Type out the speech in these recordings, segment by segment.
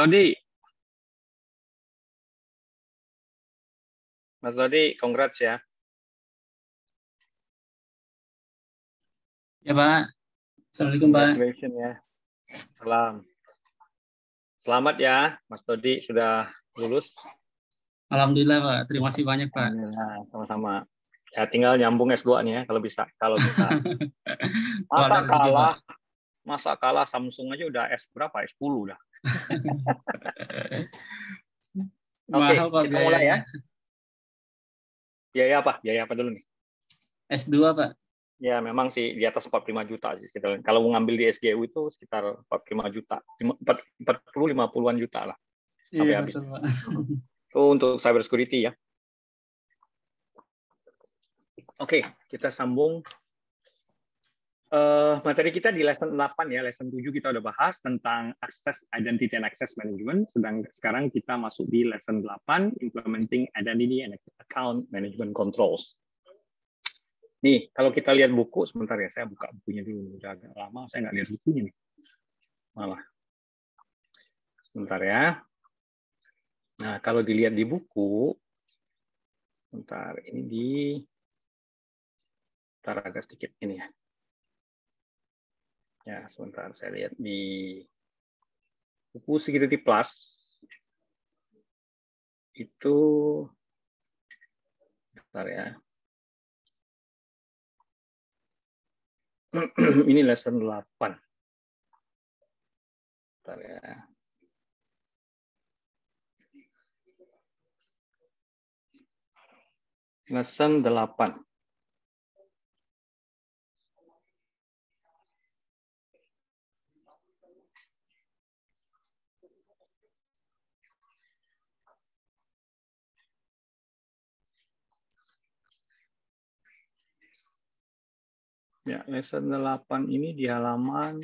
Dodi. Mas Dodi, congrats ya. Ya Pak. Assalamualaikum Pak. Congratulations ya. Salam. Selamat ya, Mas Dodi sudah lulus. Alhamdulillah Pak. Terima kasih banyak Pak. Alhamdulillah, sama-sama. Ya tinggal nyambung S2 nih ya, kalau bisa. Masa kalah Samsung aja udah S berapa? S10 udah. Oke, Mahal Pak kita mulai ya. biayanya. Biaya apa dulu nih? S2 Pak. Ya memang sih di atas 45 juta sih sekitar. Kalau ngambil di SGU itu sekitar 45 juta, 40-50-an juta lah sampai Iya, habis. betul, Pak. Itu untuk cyber security ya. Oke, kita sambung. Materi kita di lesson 8 ya, lesson 7 kita udah bahas tentang access, identity and access management. Sedang sekarang kita masuk di lesson 8, implementing identity and account management controls. Nih, kalau kita lihat buku, sebentar ya, saya buka bukunya dulu. Udah agak lama, saya nggak lihat bukunya nih. Malah. Sebentar ya. Nah, kalau dilihat di buku, sebentar, ini sebentar agak sedikit ini ya. Ya, sebentar saya lihat di buku Security Plus itu, sebentar ya. Ini lesson 8. Sebentar ya. Lesson 8. Ya, lesson 8 ini di halaman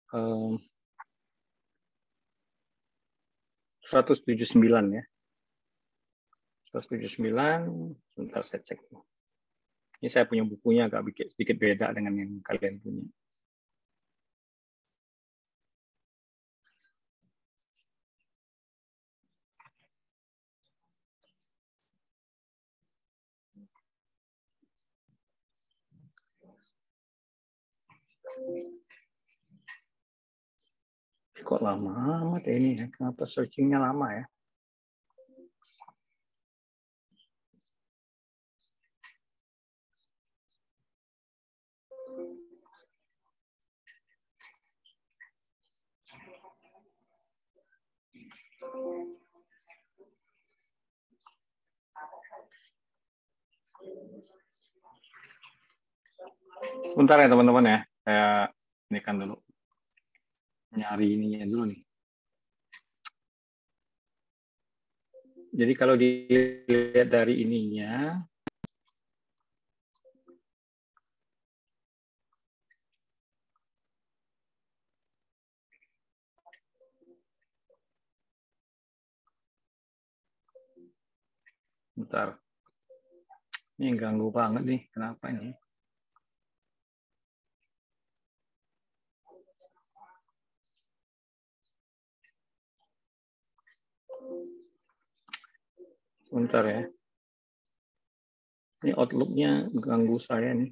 179 ya. 179, sebentar saya cek. Ini saya punya bukunya agak sedikit beda dengan yang kalian punya. Kok lama amat ya ini ya? Kenapa searchingnya lama ya? Sebentar ya teman-teman ya. Saya ini kan dulu. Nyari ininya dulu nih. Jadi kalau dilihat dari ininya, bentar. Ini ganggu banget nih. Kenapa ini? Bentar ya. Ini Outlook-nya ganggu saya nih.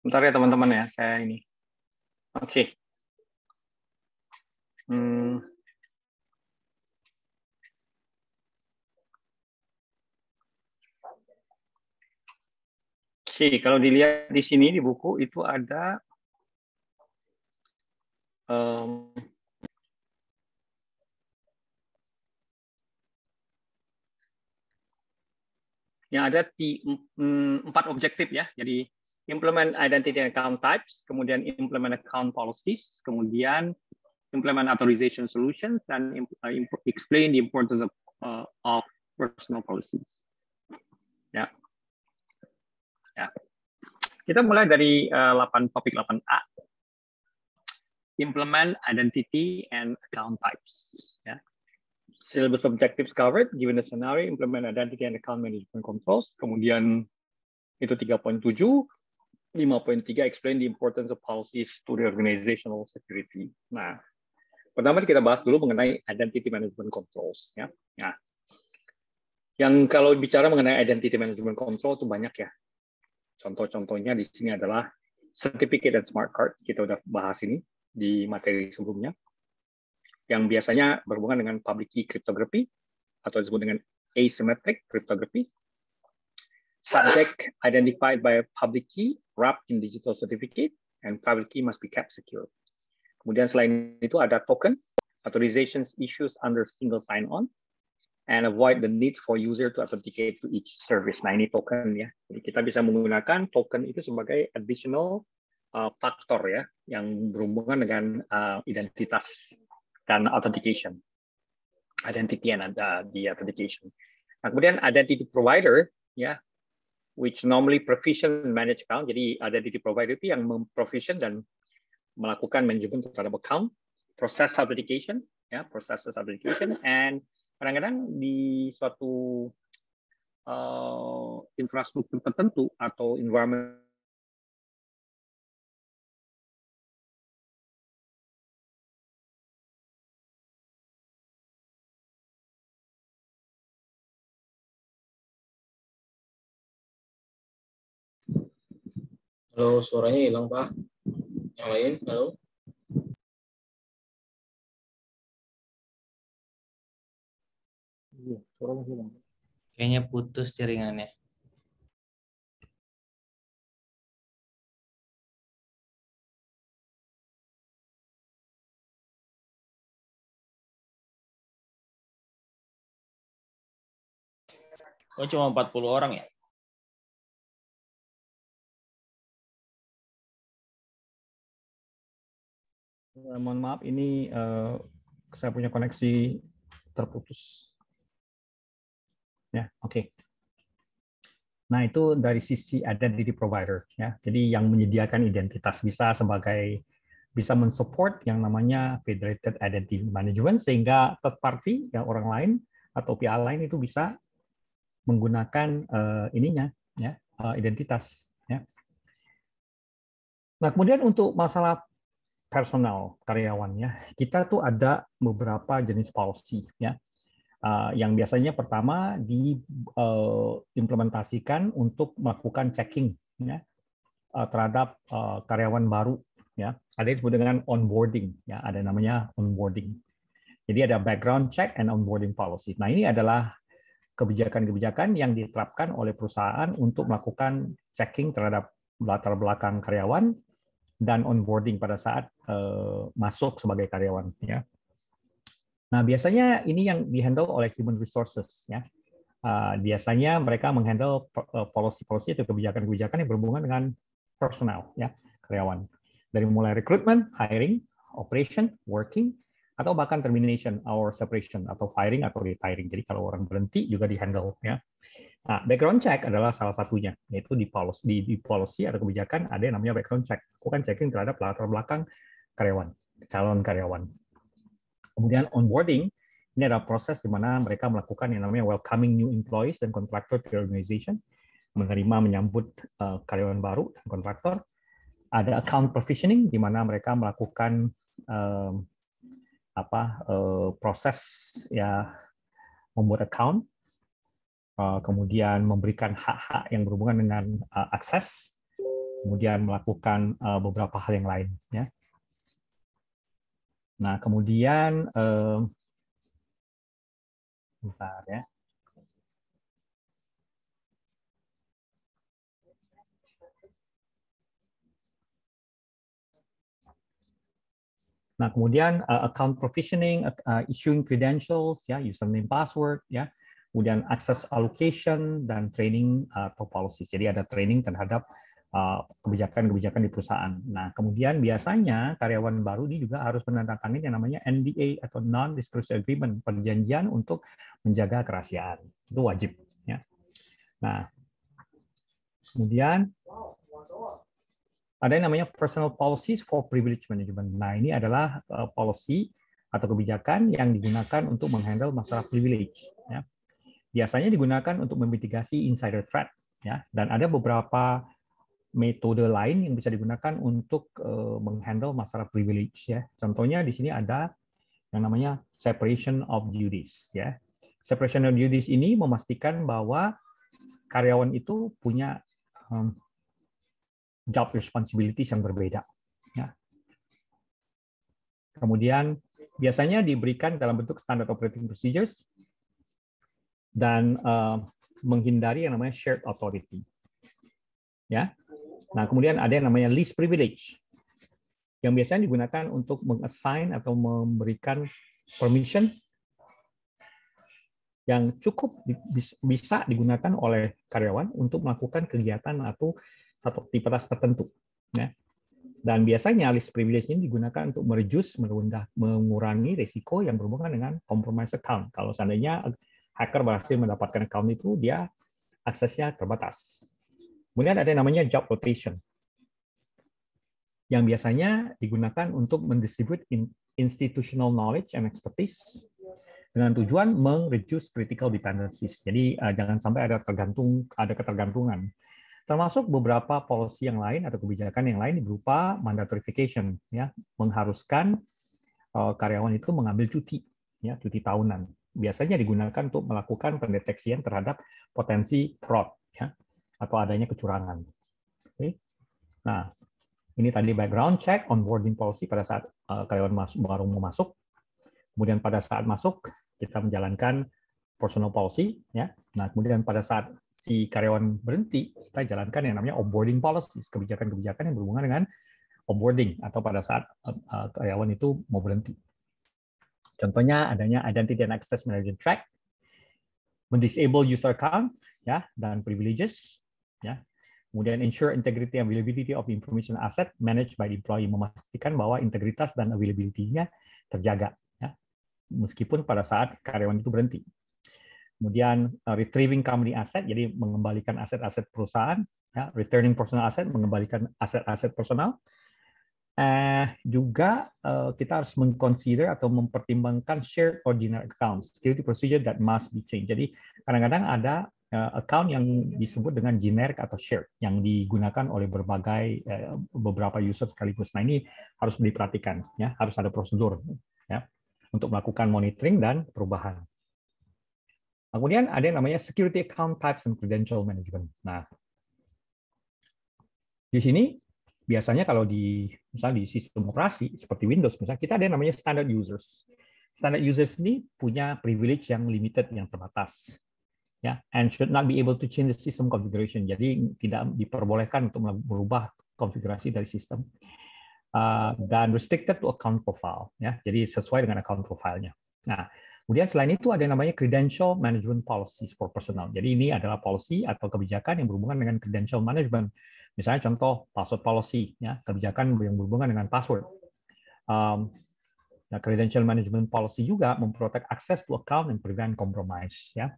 Bentar ya teman-teman ya. Saya ini. Oke. Oke, kalau dilihat di sini di buku itu ada yang ada di 4 objektif ya. Jadi implement identity and account types, kemudian implement account policies, kemudian implement authorization solutions, dan explain the importance of personal policies. Ya. Ya. Kita mulai dari topik 8A. Implement identity and account types. Ya. Syllabus objectives covered, given the scenario, implement identity and account management controls. Kemudian itu 3.7. 5.3 explain the importance of policies to the organizational security. Nah, pertama kita bahas dulu mengenai identity management controls, ya. Nah, yang kalau bicara mengenai identity management control itu banyak ya. Contoh-contohnya di sini adalah certificate dan smart card, kita udah bahas ini di materi sebelumnya, yang biasanya berhubungan dengan public key cryptography atau disebut dengan asymmetric cryptography. Subject identified by a public key wrapped in digital certificate and private key must be kept secure. Kemudian selain itu ada token, authorizations issues under single sign-on, and avoid the need for user to authenticate to each service. Nah, ini token ya. Jadi kita bisa menggunakan token itu sebagai additional faktor ya, yang berhubungan dengan identitas dan authentication. Identity and the authentication. Nah, kemudian identity provider ya, which normally provision and manage account. Jadi identity provider itu yang memprovision dan melakukan manajemen terhadap account, process authentication ya, process authentication, and kadang-kadang di suatu infrastruktur tertentu atau environment Halo, suaranya hilang, Pak. Yang lain, halo. suaranya hilang. Kayaknya putus jaringannya. Oh, cuma 40 orang ya? Mohon maaf, ini saya punya koneksi terputus. Ya, oke. Nah, itu dari sisi identity provider ya. Jadi yang menyediakan identitas bisa mensupport yang namanya federated identity management sehingga third party yang orang lain atau pihak lain itu bisa menggunakan identitas ya. Nah, kemudian untuk masalah personal karyawannya, kita tuh ada beberapa jenis policy ya. Yang biasanya pertama diimplementasikan untuk melakukan checking ya, terhadap karyawan baru ya. Ada yang disebut dengan onboarding ya, ada namanya onboarding. Jadi ada background check and onboarding policy. Nah, ini adalah kebijakan-kebijakan yang diterapkan oleh perusahaan untuk melakukan checking terhadap latar belakang karyawan dan onboarding pada saat masuk sebagai karyawan ya. Nah, biasanya ini yang dihandle oleh human resources ya. Biasanya mereka menghandle policy-policy atau kebijakan-kebijakan yang berhubungan dengan personal ya, karyawan. Dari mulai recruitment, hiring, operation, working, atau bahkan termination or separation atau firing atau retiring. Jadi kalau orang berhenti juga dihandle ya. Nah, background check adalah salah satunya, yaitu di policy atau kebijakan ada yang namanya background check. Bukan checking terhadap latar belakang karyawan, calon karyawan. Kemudian onboarding, ini adalah proses di mana mereka melakukan yang namanya welcoming new employees dan contractor to the organization, menyambut karyawan baru dan kontraktor. Ada account provisioning, di mana mereka melakukan proses ya membuat account, kemudian memberikan hak-hak yang berhubungan dengan akses, kemudian melakukan beberapa hal yang lain ya. Nah, kemudian bentar ya. Nah, kemudian account provisioning, issuing credentials, ya, username, password, ya, kemudian access allocation dan training atau policy. Jadi ada training terhadap kebijakan-kebijakan di perusahaan. Nah, kemudian biasanya karyawan baru ini juga harus menandatangani yang namanya NDA atau non-disclosure agreement, perjanjian untuk menjaga kerahasiaan. Itu wajib. Ya. Nah, kemudian ada yang namanya personal policies for privilege management. Nah, ini adalah policy atau kebijakan yang digunakan untuk menghandle masalah privilege. Ya. Biasanya digunakan untuk memitigasi insider threat. Ya. Dan ada beberapa metode lain yang bisa digunakan untuk menghandle masalah privilege ya. Contohnya di sini ada yang namanya separation of duties ya. Separation of duties ini memastikan bahwa karyawan itu punya job responsibilities yang berbeda ya. Kemudian biasanya diberikan dalam bentuk standard operating procedures dan menghindari yang namanya shared authority. Ya. Nah, kemudian ada yang namanya least privilege yang biasanya digunakan untuk meng-assign atau memberikan permission yang cukup bisa digunakan oleh karyawan untuk melakukan kegiatan atau satu aktivitas tertentu. Ya. Dan biasanya least privilege ini digunakan untuk mengurangi risiko yang berhubungan dengan compromised account. Kalau seandainya hacker berhasil mendapatkan account itu, dia aksesnya terbatas. Kemudian ada yang namanya job rotation, yang biasanya digunakan untuk mendistribute institutional knowledge and expertise dengan tujuan mereduce critical dependencies. Jadi jangan sampai ada ketergantungan. Termasuk beberapa policy yang lain atau kebijakan yang lain berupa mandatorification, ya, mengharuskan karyawan itu mengambil cuti, ya, cuti tahunan. Biasanya digunakan untuk melakukan pendeteksian terhadap potensi fraud, ya, atau adanya kecurangan. Oke. Nah, ini tadi background check, onboarding policy pada saat karyawan baru mau masuk. Kemudian pada saat masuk, kita menjalankan personal policy. Ya. Nah, kemudian pada saat si karyawan berhenti, kita jalankan yang namanya onboarding policy, kebijakan-kebijakan yang berhubungan dengan onboarding, atau pada saat karyawan itu mau berhenti. Contohnya adanya Identity and Access Management Track, mendisable user account, ya, dan privileges, ya. Kemudian ensure integrity and availability of information asset managed by the employee, memastikan bahwa integritas dan availability-nya terjaga, ya, meskipun pada saat karyawan itu berhenti. Kemudian retrieving company asset, jadi mengembalikan aset-aset perusahaan, ya, returning personal asset, mengembalikan aset-aset personal. Juga kita harus mengconsider atau mempertimbangkan shared or generic accounts, security procedure that must be changed. Jadi kadang-kadang ada account yang disebut dengan generic atau shared yang digunakan oleh beberapa user sekaligus. Nah, ini harus diperhatikan, ya, harus ada prosedur, ya, untuk melakukan monitoring dan perubahan. Kemudian ada yang namanya security account types and credential management. Nah, di sini biasanya kalau misalnya di sistem operasi seperti Windows, misalnya kita ada yang namanya standard users. Standard users ini punya privilege yang limited, yang terbatas, ya, and should not be able to change the system configuration. Jadi tidak diperbolehkan untuk merubah konfigurasi dari sistem, dan restricted to account profile, ya. Jadi sesuai dengan account profile-nya. Nah, kemudian selain itu ada yang namanya credential management policies for personnel. Jadi ini adalah policy atau kebijakan yang berhubungan dengan credential management. Misalnya contoh password policy, ya, kebijakan yang berhubungan dengan password. Credential management policy juga memprotect access to account and prevent compromise, ya.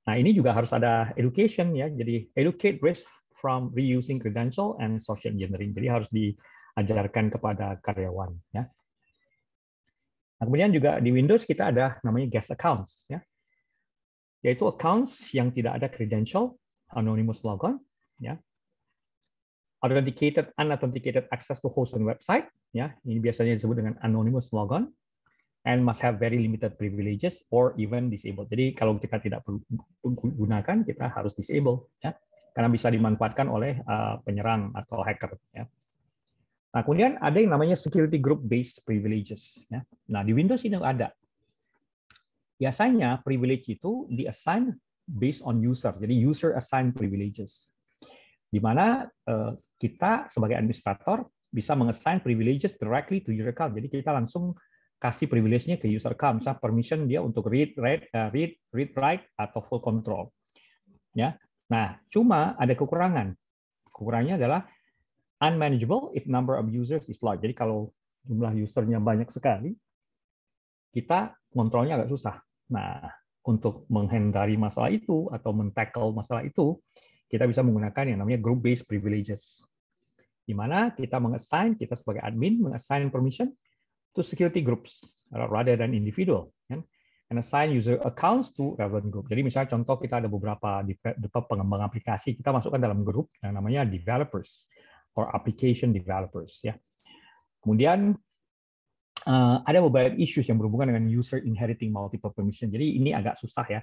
Nah, ini juga harus ada education, ya. Jadi educate risk from reusing credential and social engineering. Jadi harus diajarkan kepada karyawan, ya. Nah, kemudian juga di Windows kita ada namanya guest accounts, ya, yaitu accounts yang tidak ada credential, anonymous logon, ya. Unauthenticated access to host and website, ya, ini biasanya disebut dengan anonymous logon, and must have very limited privileges or even disabled. Jadi kalau kita tidak perlu gunakan, kita harus disable, ya, karena bisa dimanfaatkan oleh penyerang atau hacker, ya. Nah, kemudian ada yang namanya security group based privileges, ya. Nah, di Windows ini ada. Biasanya privilege itu di-assign based on user, jadi user assign privileges, di mana kita sebagai administrator bisa meng-assign privileges directly to user account. Jadi kita langsung kasih privilege-nya ke user account, misalnya permission dia untuk read, write, atau full control. Ya. Nah, cuma ada kekurangan. Kekurangannya adalah unmanageable if number of users is large. Jadi kalau jumlah usernya banyak sekali, kita kontrolnya agak susah. Nah, untuk menghindari masalah itu atau men-tackle masalah itu, kita bisa menggunakan yang namanya group-based privileges, di mana kita kita sebagai admin meng-assign permission to security groups rather than individual, and assign user accounts to relevant group. Jadi misalnya contoh kita ada beberapa pengembang aplikasi, kita masukkan dalam grup yang namanya developers. or application developers ya. Kemudian ada beberapa issues yang berhubungan dengan user inheriting multiple permission. Jadi ini agak susah ya.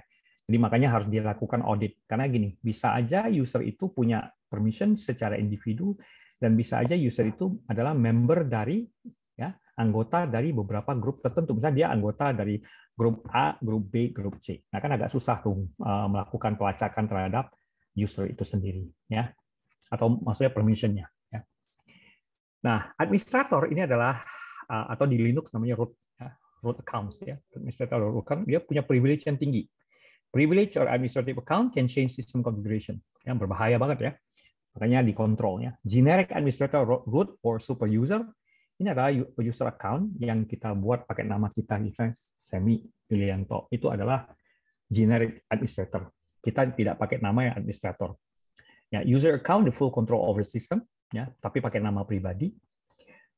Jadi makanya harus dilakukan audit. Karena gini, bisa aja user itu punya permission secara individu dan bisa aja user itu adalah member dari ya anggota dari beberapa grup tertentu. Misalnya dia anggota dari grup A, grup B, grup C. Nah kan agak susah tuh melakukan pelacakan terhadap user itu sendiri ya. Atau maksudnya permission-nya ya. Nah, administrator ini adalah atau di Linux namanya root accounts ya. Administrator root account dia punya privilege yang tinggi. Privilege or administrative account can change system configuration. Yang berbahaya banget ya. Makanya dikontrol ya. Generic administrator root or super user ini adalah user account yang kita buat pakai nama kita, misalnya Semi Yulianto. Itu adalah generic administrator. Kita tidak pakai nama yang administrator. Ya, user account the full control over system ya, tapi pakai nama pribadi.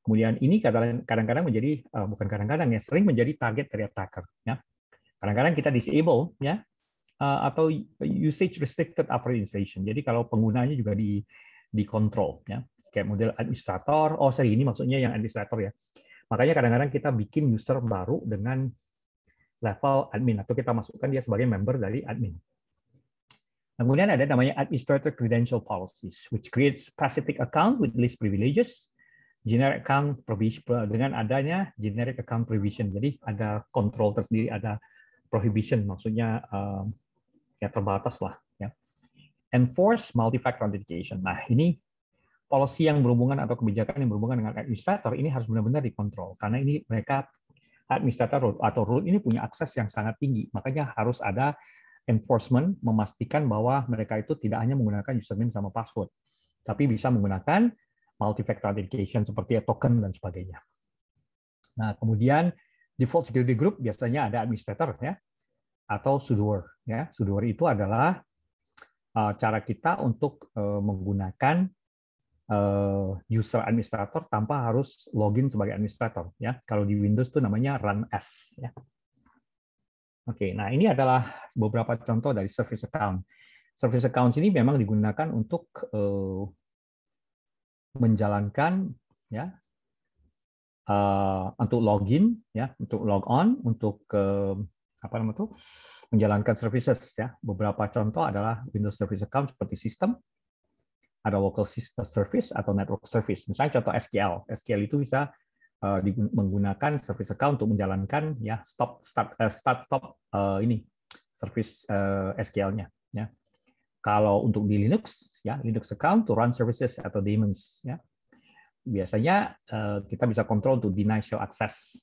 Kemudian ini kadang-kadang menjadi bukan kadang-kadang ya, sering menjadi target dari attacker ya. Kadang-kadang kita disable ya atau usage restricted after installation. Jadi kalau penggunanya juga dikontrol ya. Kayak model administrator, ini maksudnya yang administrator ya. Makanya kadang-kadang kita bikin user baru dengan level admin atau kita masukkan dia sebagai member dari admin. Kemudian ada namanya administrator credential policies which creates specific account with least privileges. Generic account provision dengan adanya generic account provision. Jadi ada kontrol tersendiri, ada prohibition, maksudnya ya terbatas lah. Ya. Enforce multi-factor authentication. Nah ini policy yang berhubungan atau kebijakan yang berhubungan dengan administrator ini harus benar-benar dikontrol karena ini mereka administrator atau root ini punya akses yang sangat tinggi. Makanya harus ada enforcement memastikan bahwa mereka itu tidak hanya menggunakan username sama password, tapi bisa menggunakan multi-factor authentication seperti token dan sebagainya. Nah, kemudian default security group biasanya ada administrator ya atau sudoer ya. Sudoer itu adalah cara kita untuk menggunakan user administrator tanpa harus login sebagai administrator ya. Kalau di Windows itu namanya run as ya. Oke, nah ini adalah beberapa contoh dari service account. Service account ini memang digunakan untuk menjalankan ya untuk login ya, untuk log on, untuk menjalankan services ya. Beberapa contoh adalah Windows Service Account seperti sistem, ada local system service atau network service. Misalnya contoh SQL. SQL itu bisa menggunakan service account untuk menjalankan ya stop ini service SQL-nya ya. Kalau untuk di Linux, ya Linux account to run services atau daemons, ya biasanya kita bisa kontrol untuk deny show access.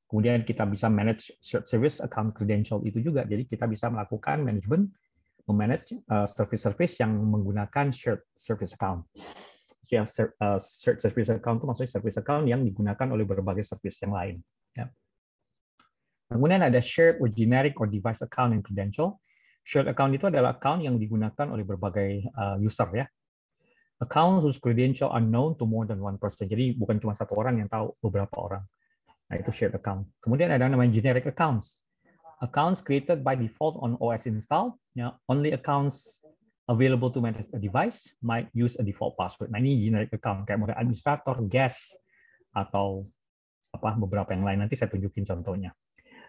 Kemudian kita bisa manage shared service account credential itu juga. Jadi kita bisa melakukan manajemen, memanage service-service yang menggunakan shared service account. Shared service account itu maksudnya service account yang digunakan oleh berbagai service yang lain. Ya. Kemudian ada shared or generic or device account and credential. Shared account itu adalah account yang digunakan oleh berbagai user ya. Account whose credential are known to more than one person. Jadi bukan cuma satu orang yang tahu, beberapa orang. Nah itu shared account. Kemudian ada namanya generic accounts. Accounts created by default on OS install. Ya, only accounts available to manage a device might use a default password. Nah ini generic account kayak model administrator, guest atau beberapa yang lain. Nanti saya tunjukin contohnya.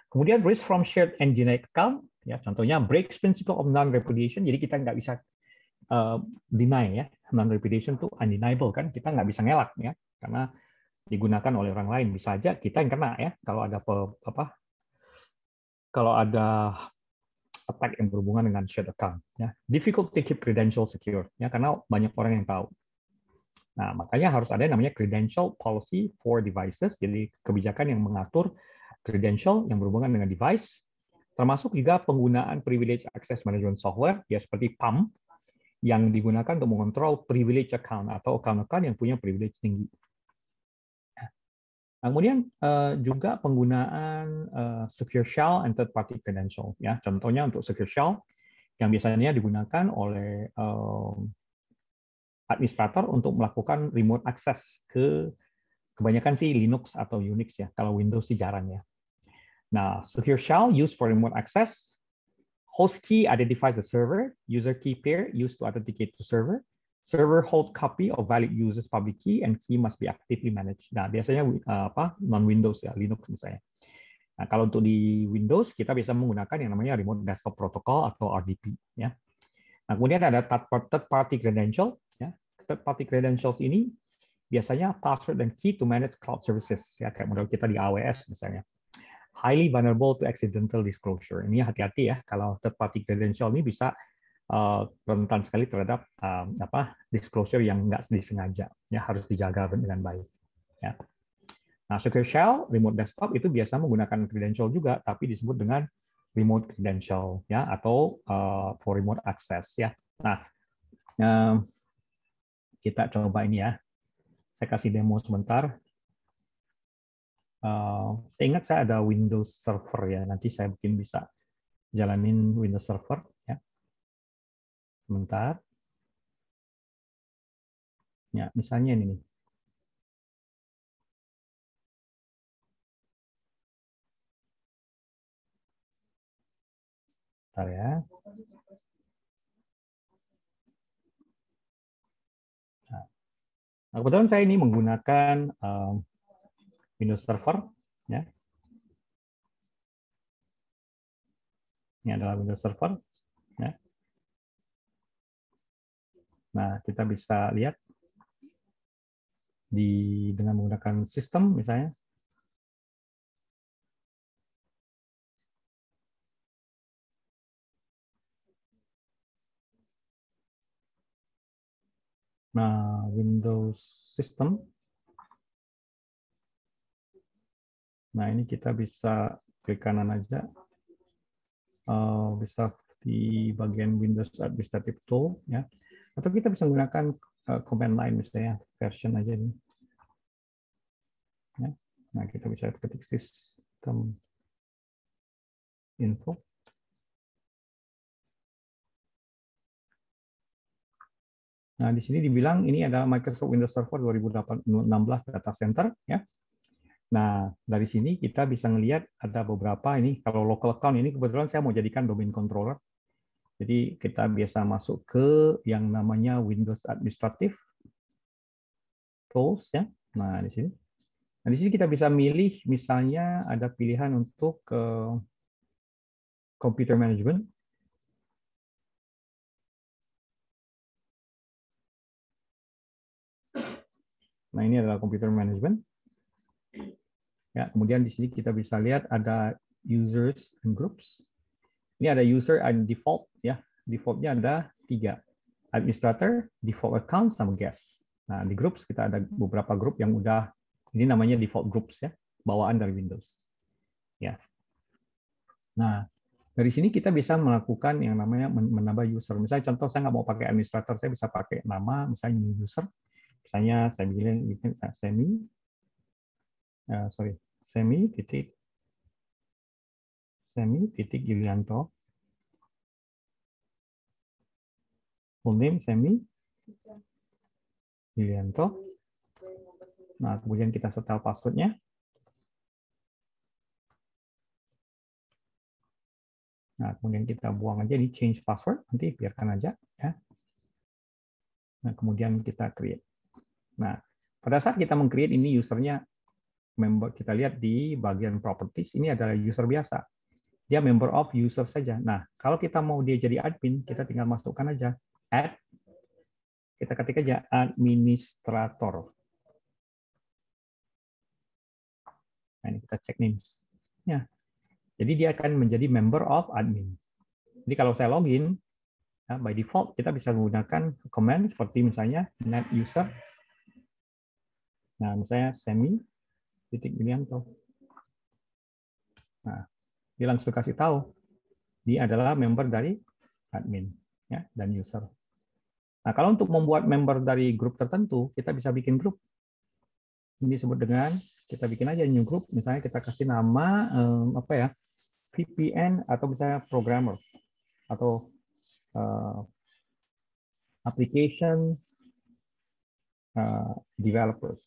Kemudian risk from shared and generic account, ya contohnya breaks principle of non-repudiation. Jadi kita nggak bisa deny ya, non-repudiation itu undeniable kan, kita nggak bisa ngelak ya, karena digunakan oleh orang lain. Bisa aja kita yang kena ya, kalau ada attack yang berhubungan dengan shared account. Ya. Difficult to keep credential secure ya, karena banyak orang yang tahu. Nah makanya harus ada yang namanya credential policy for devices. Jadi kebijakan yang mengatur credential yang berhubungan dengan device, termasuk juga penggunaan privilege access management software, ya seperti PAM, yang digunakan untuk mengontrol privilege account atau account-account yang punya privilege tinggi. Nah, kemudian juga penggunaan secure shell and third-party credential. Ya, contohnya untuk secure shell yang biasanya digunakan oleh administrator untuk melakukan remote access ke kebanyakan sih Linux atau Unix ya. Kalau Windows sih jarang ya. Nah, secure shell used for remote access. Host key identifies the server. User key pair used to authenticate to server. Server hold copy of valid users public key and key must be actively managed. Nah, biasanya non Windows ya, Linux misalnya. Nah, kalau untuk di Windows kita bisa menggunakan yang namanya Remote Desktop Protocol atau RDP ya. Nah, kemudian ada third party credential ya. Third party credentials ini biasanya password dan key to manage cloud services ya, kayak model kita di AWS misalnya. Highly vulnerable to accidental disclosure. Ini hati-hati ya, kalau third party credential ini bisa rentan sekali terhadap disclosure yang nggak disengaja, ya harus dijaga dengan baik. Ya. Nah, Secure Shell, Remote Desktop itu biasa menggunakan credential juga, tapi disebut dengan Remote Credential, ya atau for Remote Access, ya. Nah, kita coba ini ya. Saya kasih demo sebentar. Saya ingat saya ada Windows Server ya, nanti saya mungkin bisa jalanin Windows Server, ya. Sebentar. Ya, misalnya ini nih. Bentar ya. Nah, kebetulan saya ini menggunakan Windows Server, ya. Ini adalah Windows Server, ya. Nah, kita bisa lihat dengan menggunakan sistem misalnya. Nah, Windows System. Nah, ini kita bisa klik kanan aja. Bisa di bagian Windows Administrative Tool, ya. Atau kita bisa menggunakan command line misalnya, version aja ini. Ya. Nah, kita bisa ketik sistem info. Nah, di sini dibilang ini adalah Microsoft Windows Server 2016 Data Center, ya. Nah, dari sini kita bisa melihat ada beberapa ini. Kalau local account ini kebetulan saya mau jadikan domain controller. Jadi kita biasa masuk ke yang namanya Windows Administrative Tools, ya. Nah, di sini. Nah, di sini kita bisa milih, misalnya ada pilihan untuk computer management. Nah, ini adalah computer management. Ya, kemudian di sini kita bisa lihat ada users and groups. Ini ada user and default, ya. Defaultnya ada 3. Administrator, default account, sama guest. Nah, di groups kita ada beberapa grup yang udah, ini namanya default groups, ya, bawaan dari Windows. Ya. Nah, dari sini kita bisa melakukan yang namanya menambah user. Misalnya contoh saya nggak mau pakai administrator, saya bisa pakai nama, misalnya user. Misalnya saya bikin semi titik Yulianto. Full name semi Yulianto. Nah, kemudian kita setel passwordnya. Nah, kemudian kita buang aja di change password, nanti biarkan aja, ya. Nah, kemudian kita create. Nah, pada saat kita meng-create ini usernya member, kita lihat di bagian properties ini adalah user biasa. Dia member of user saja. Nah, kalau kita mau dia jadi admin, kita tinggal masukkan aja add, kita ketik aja administrator. Nah, ini kita cek names. Ya. Jadi dia akan menjadi member of admin. Jadi kalau saya login, ya, by default kita bisa menggunakan command seperti misalnya net user. Nah, misalnya semi titik Yulianto. Nah, dia langsung kasih tahu dia adalah member dari admin, ya, dan user. Nah, kalau untuk membuat member dari grup tertentu, kita bisa bikin grup. Ini disebut dengan, kita bikin aja new group, misalnya kita kasih nama apa ya, VPN atau misalnya programmer atau application developers.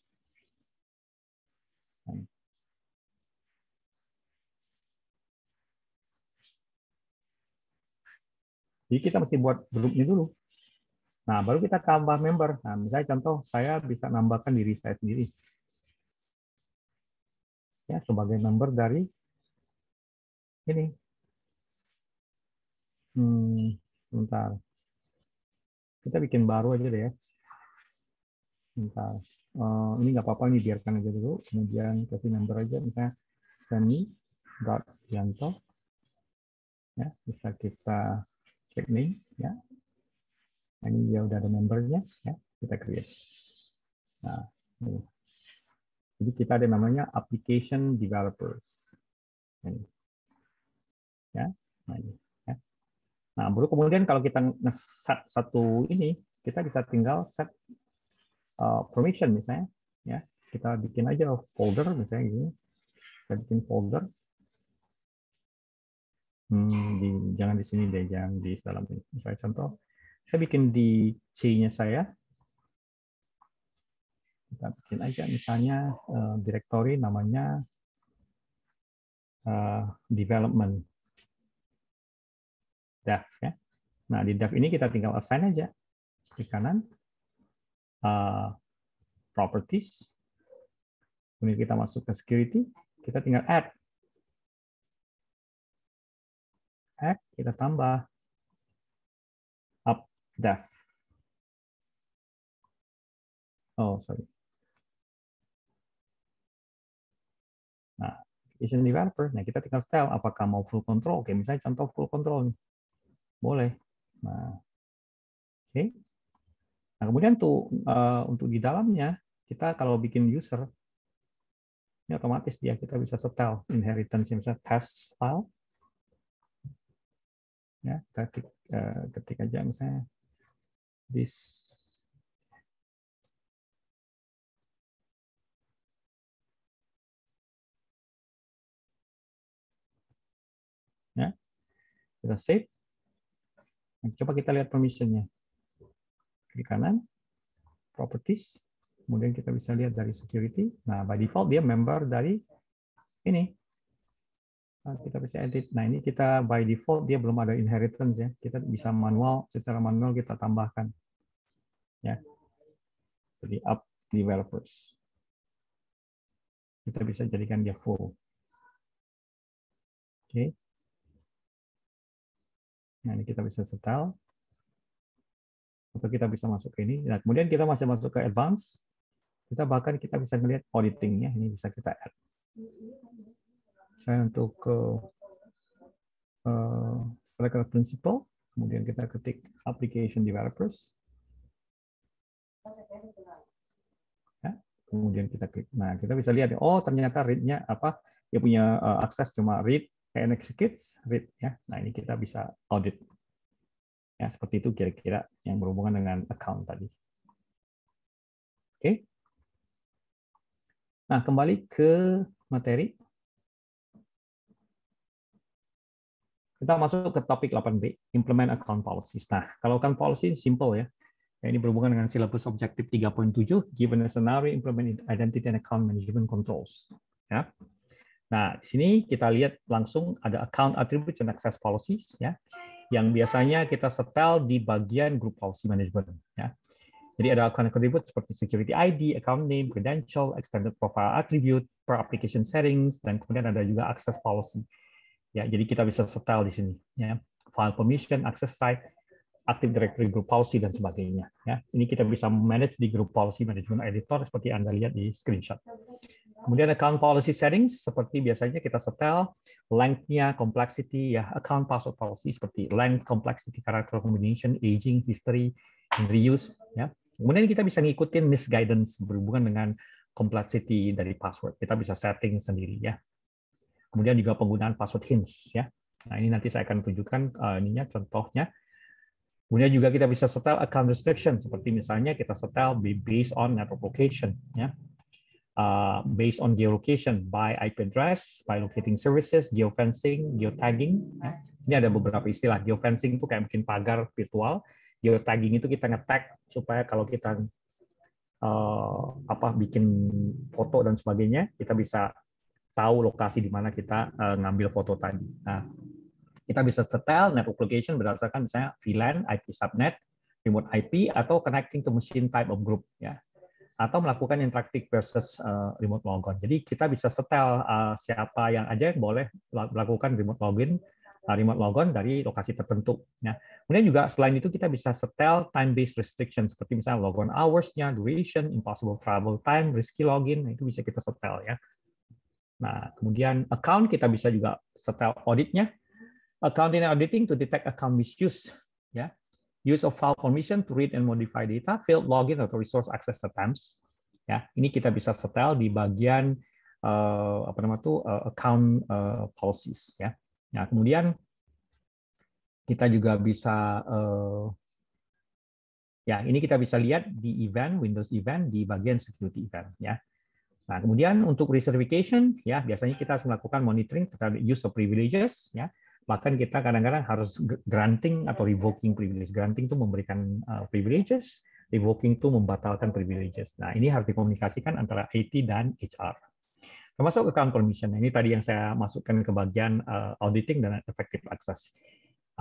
Jadi kita mesti buat grupnya dulu. Nah, baru kita tambah member. Nah, misalnya contoh, saya bisa nambahkan diri saya sendiri. Ya, sebagai member dari ini. Sebentar. Kita bikin baru aja deh ya. Sebentar. Ini nggak apa-apa, ini biarkan aja dulu. Kemudian kasih member aja, misalnya Seni.Yanto. Ya, bisa kita cek name. Ya. Nah, ini dia udah ada membernya. Ya, kita create. Nah, ini. Jadi kita ada namanya application developers. Ini. Ya, nah ini. Ya. Nah, baru kemudian kalau kita nge-set satu ini, kita bisa tinggal set permission misalnya. Ya, kita bikin aja folder misalnya gini. Kita bikin folder. Jangan di sini deh, jangan di dalam ini. Misalnya contoh, saya bikin di C-nya saya. Kita bikin aja misalnya directory namanya development dev ya. Nah, di dev ini kita tinggal assign aja di kanan properties. Kemudian kita masuk ke security, kita tinggal add. Kita tambah up dev. Oh, sorry. Nah, application developer. Nah, kita tinggal setel apakah mau full control. Oke, misalnya contoh full control nih. Boleh. Nah, oke. Nah, kemudian tuh untuk di dalamnya kita kalau bikin user ini otomatis kita bisa setel inheritance misalnya test file. Ya, kita ketik aja misalnya this. Ya, kita save. Nah, coba kita lihat permission-nya. Klik kanan, properties. Kemudian kita bisa lihat dari security. Nah, by default dia member dari ini. Nah, kita bisa edit. Nah, ini kita by default dia belum ada inheritance ya. Kita bisa secara manual kita tambahkan. Ya. Jadi up developers. Kita bisa jadikan dia full. Oke. Nah, ini kita bisa setel. Atau kita bisa masuk ke ini. Nah, kemudian kita masih masuk ke advance. Bahkan kita bisa melihat auditing-nya. Ini bisa kita add. Saya untuk ke select principal. Kemudian kita ketik application developers. Ya, kemudian kita klik. Nah, kita bisa lihat. Oh, ternyata read-nya apa? Dia punya akses cuma read and execute, read ya. Nah, ini kita bisa audit. Ya, seperti itu kira-kira yang berhubungan dengan account tadi. Oke. Nah, kembali ke materi. Kita masuk ke topik 8B, implement account policies. Nah, kalau account policy simple ya. Ini berhubungan dengan silabus objektif 3.7, given a scenario, implement identity and account management controls. Ya. Nah, di sini kita lihat langsung ada account attributes and access policies ya, yang biasanya kita setel di bagian group policy management ya. Jadi ada account attribute seperti security ID, account name, credential, extended profile attribute, per application settings, dan kemudian ada juga access policy. Ya, jadi kita bisa setel di sini ya. File permission, access type, Active Directory Group Policy dan sebagainya. Ya, ini kita bisa manage di Group Policy Management Editor seperti Anda lihat di screenshot. Kemudian account policy settings seperti biasanya kita setel length-nya, complexity, ya account password policy seperti length, complexity, character combination, aging, history, and reuse. Ya. Kemudian kita bisa ngikutin misguidance berhubungan dengan complexity dari password. Kita bisa setting sendiri ya. Kemudian juga penggunaan password hints ya. Nah ini nanti saya akan tunjukkan ininya contohnya. Kemudian juga kita bisa setel account restriction seperti misalnya kita setel based on network location ya. Based on geolocation by IP address, by locating services, geofencing, geotagging. Ya. Ini ada beberapa istilah. Geofencing itu kayak bikin pagar virtual. Geotagging itu kita nge-tag supaya kalau kita bikin foto dan sebagainya, kita bisa tahu lokasi di mana kita ngambil foto tadi. Nah, kita bisa setel network location berdasarkan misalnya VLAN, IP subnet, remote IP atau connecting to machine type of group ya, atau melakukan interactive versus remote logon. Jadi kita bisa setel siapa yang aja yang boleh melakukan remote logon dari lokasi tertentu. Ya. Kemudian juga selain itu kita bisa setel time-based restriction seperti misalnya logon hours-nya, duration, impossible travel time, risky login, itu bisa kita setel ya. Nah, kemudian account kita bisa juga setel audit-nya. Accounting and auditing to detect account misuse. Ya. Use of file permission to read and modify data, failed login atau resource access attempts. Ya, ini kita bisa setel di bagian account policies ya. Nah, kemudian kita juga bisa ya ini kita bisa lihat di event Windows event di bagian security event ya. Nah, kemudian untuk recertification ya biasanya kita harus melakukan monitoring terhadap use of privileges ya. Bahkan kita kadang-kadang harus granting atau revoking privilege. Granting itu memberikan privileges, revoking itu membatalkan privileges. Nah, ini harus dikomunikasikan antara IT dan HR. Termasuk account permission. Ini tadi yang saya masukkan ke bagian auditing dan effective access.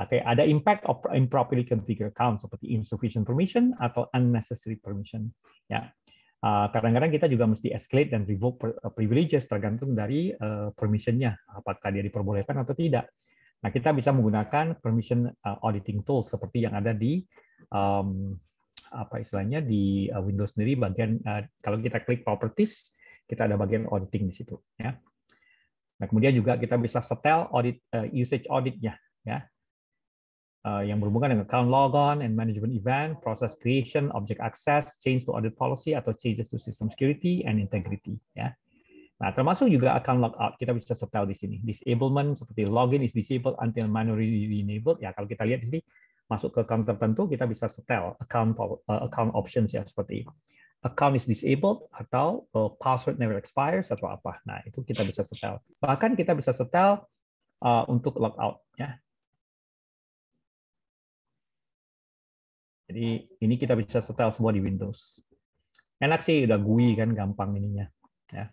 Oke, ada impact of improperly configured account seperti insufficient permission atau unnecessary permission. Ya, kadang-kadang kita juga mesti escalate dan revoke privileges tergantung dari permission-nya, apakah dia diperbolehkan atau tidak. Nah, kita bisa menggunakan permission auditing tools seperti yang ada di di Windows sendiri bagian kalau kita klik properties kita ada bagian auditing di situ ya. Nah, kemudian juga kita bisa setel audit usage audit-nya ya. Yang berhubungan dengan account logon and management event, process creation, object access, change to audit policy atau changes to system security and integrity ya. Nah, termasuk juga account logout kita bisa setel di sini. Disablement seperti login is disabled until manually enabled ya. Kalau kita lihat di sini masuk ke account tertentu kita bisa setel account options ya seperti account is disabled atau password never expires atau apa. Nah, itu kita bisa setel. Bahkan kita bisa setel untuk logout ya. Jadi ini kita bisa setel semua di Windows. Enak sih, udah GUI kan, gampang ininya. Ya.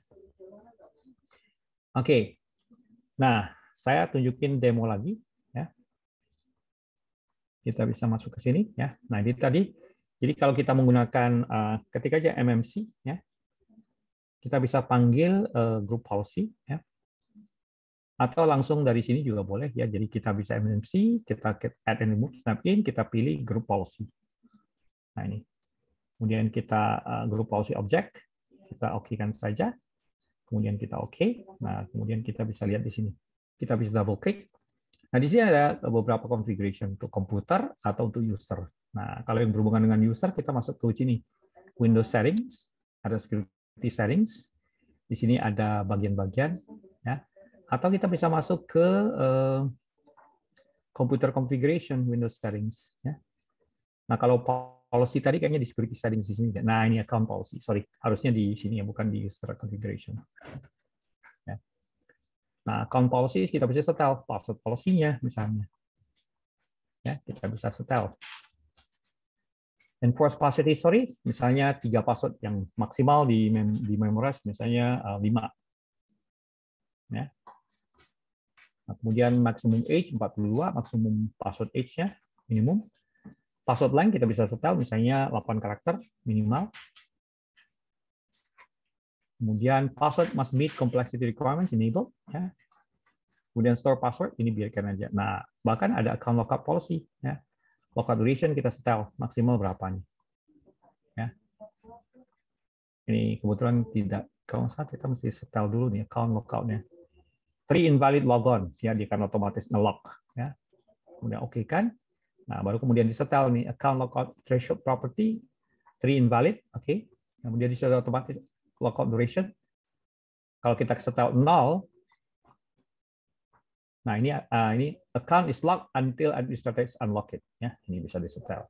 Oke. Nah, saya tunjukin demo lagi. Ya. Kita bisa masuk ke sini. Ya. Nah, ini tadi. Jadi kalau kita menggunakan ketik aja MMC, ya, kita bisa panggil group policy, ya, atau langsung dari sini juga boleh, ya. Jadi kita bisa MMC, kita add and remove, snap in, kita pilih group policy. Nah ini, kemudian kita group policy object, kita oke-kan saja, kemudian kita oke. Nah kemudian kita bisa lihat di sini, kita bisa double click. Nah, di sini ada beberapa configuration untuk komputer atau untuk user. Nah, kalau yang berhubungan dengan user, kita masuk ke sini. Windows settings, ada security settings. Di sini ada bagian-bagian. Ya. Atau kita bisa masuk ke computer configuration, Windows settings. Ya. Nah, kalau policy tadi kayaknya di security settings di sini. Nah, ini account policy. Sorry, harusnya di sini ya, bukan di user configuration. Ya. Nah, account policy kita bisa setel password policy-nya misalnya. Ya, kita bisa setel. Enforce password history, misalnya 3 password yang maksimal di memorize, misalnya 5. Ya. Nah, kemudian maximum age 42, maksimum password age-nya minimum. Password line kita bisa setel, misalnya 8 karakter minimal. Kemudian password must meet complexity requirements enable. Ya. Kemudian store password ini biarkan aja. Nah, bahkan ada account lockup policy. Ya. Lockup duration kita setel maksimal berapa nih? Ya. Ini kebetulan tidak. Kalau saat kita mesti setel dulu nih account lockout-nya. 3 invalid logon, ya dia akan otomatis nge-lock. Ya. Kemudian oke kan? Nah, baru kemudian disetel nih account lockout threshold property 3 invalid, oke. Kemudian disetel otomatis lockout duration. Kalau kita setel 0, nah ini account is locked until administrator is unlocked, ya. Ini bisa disetel.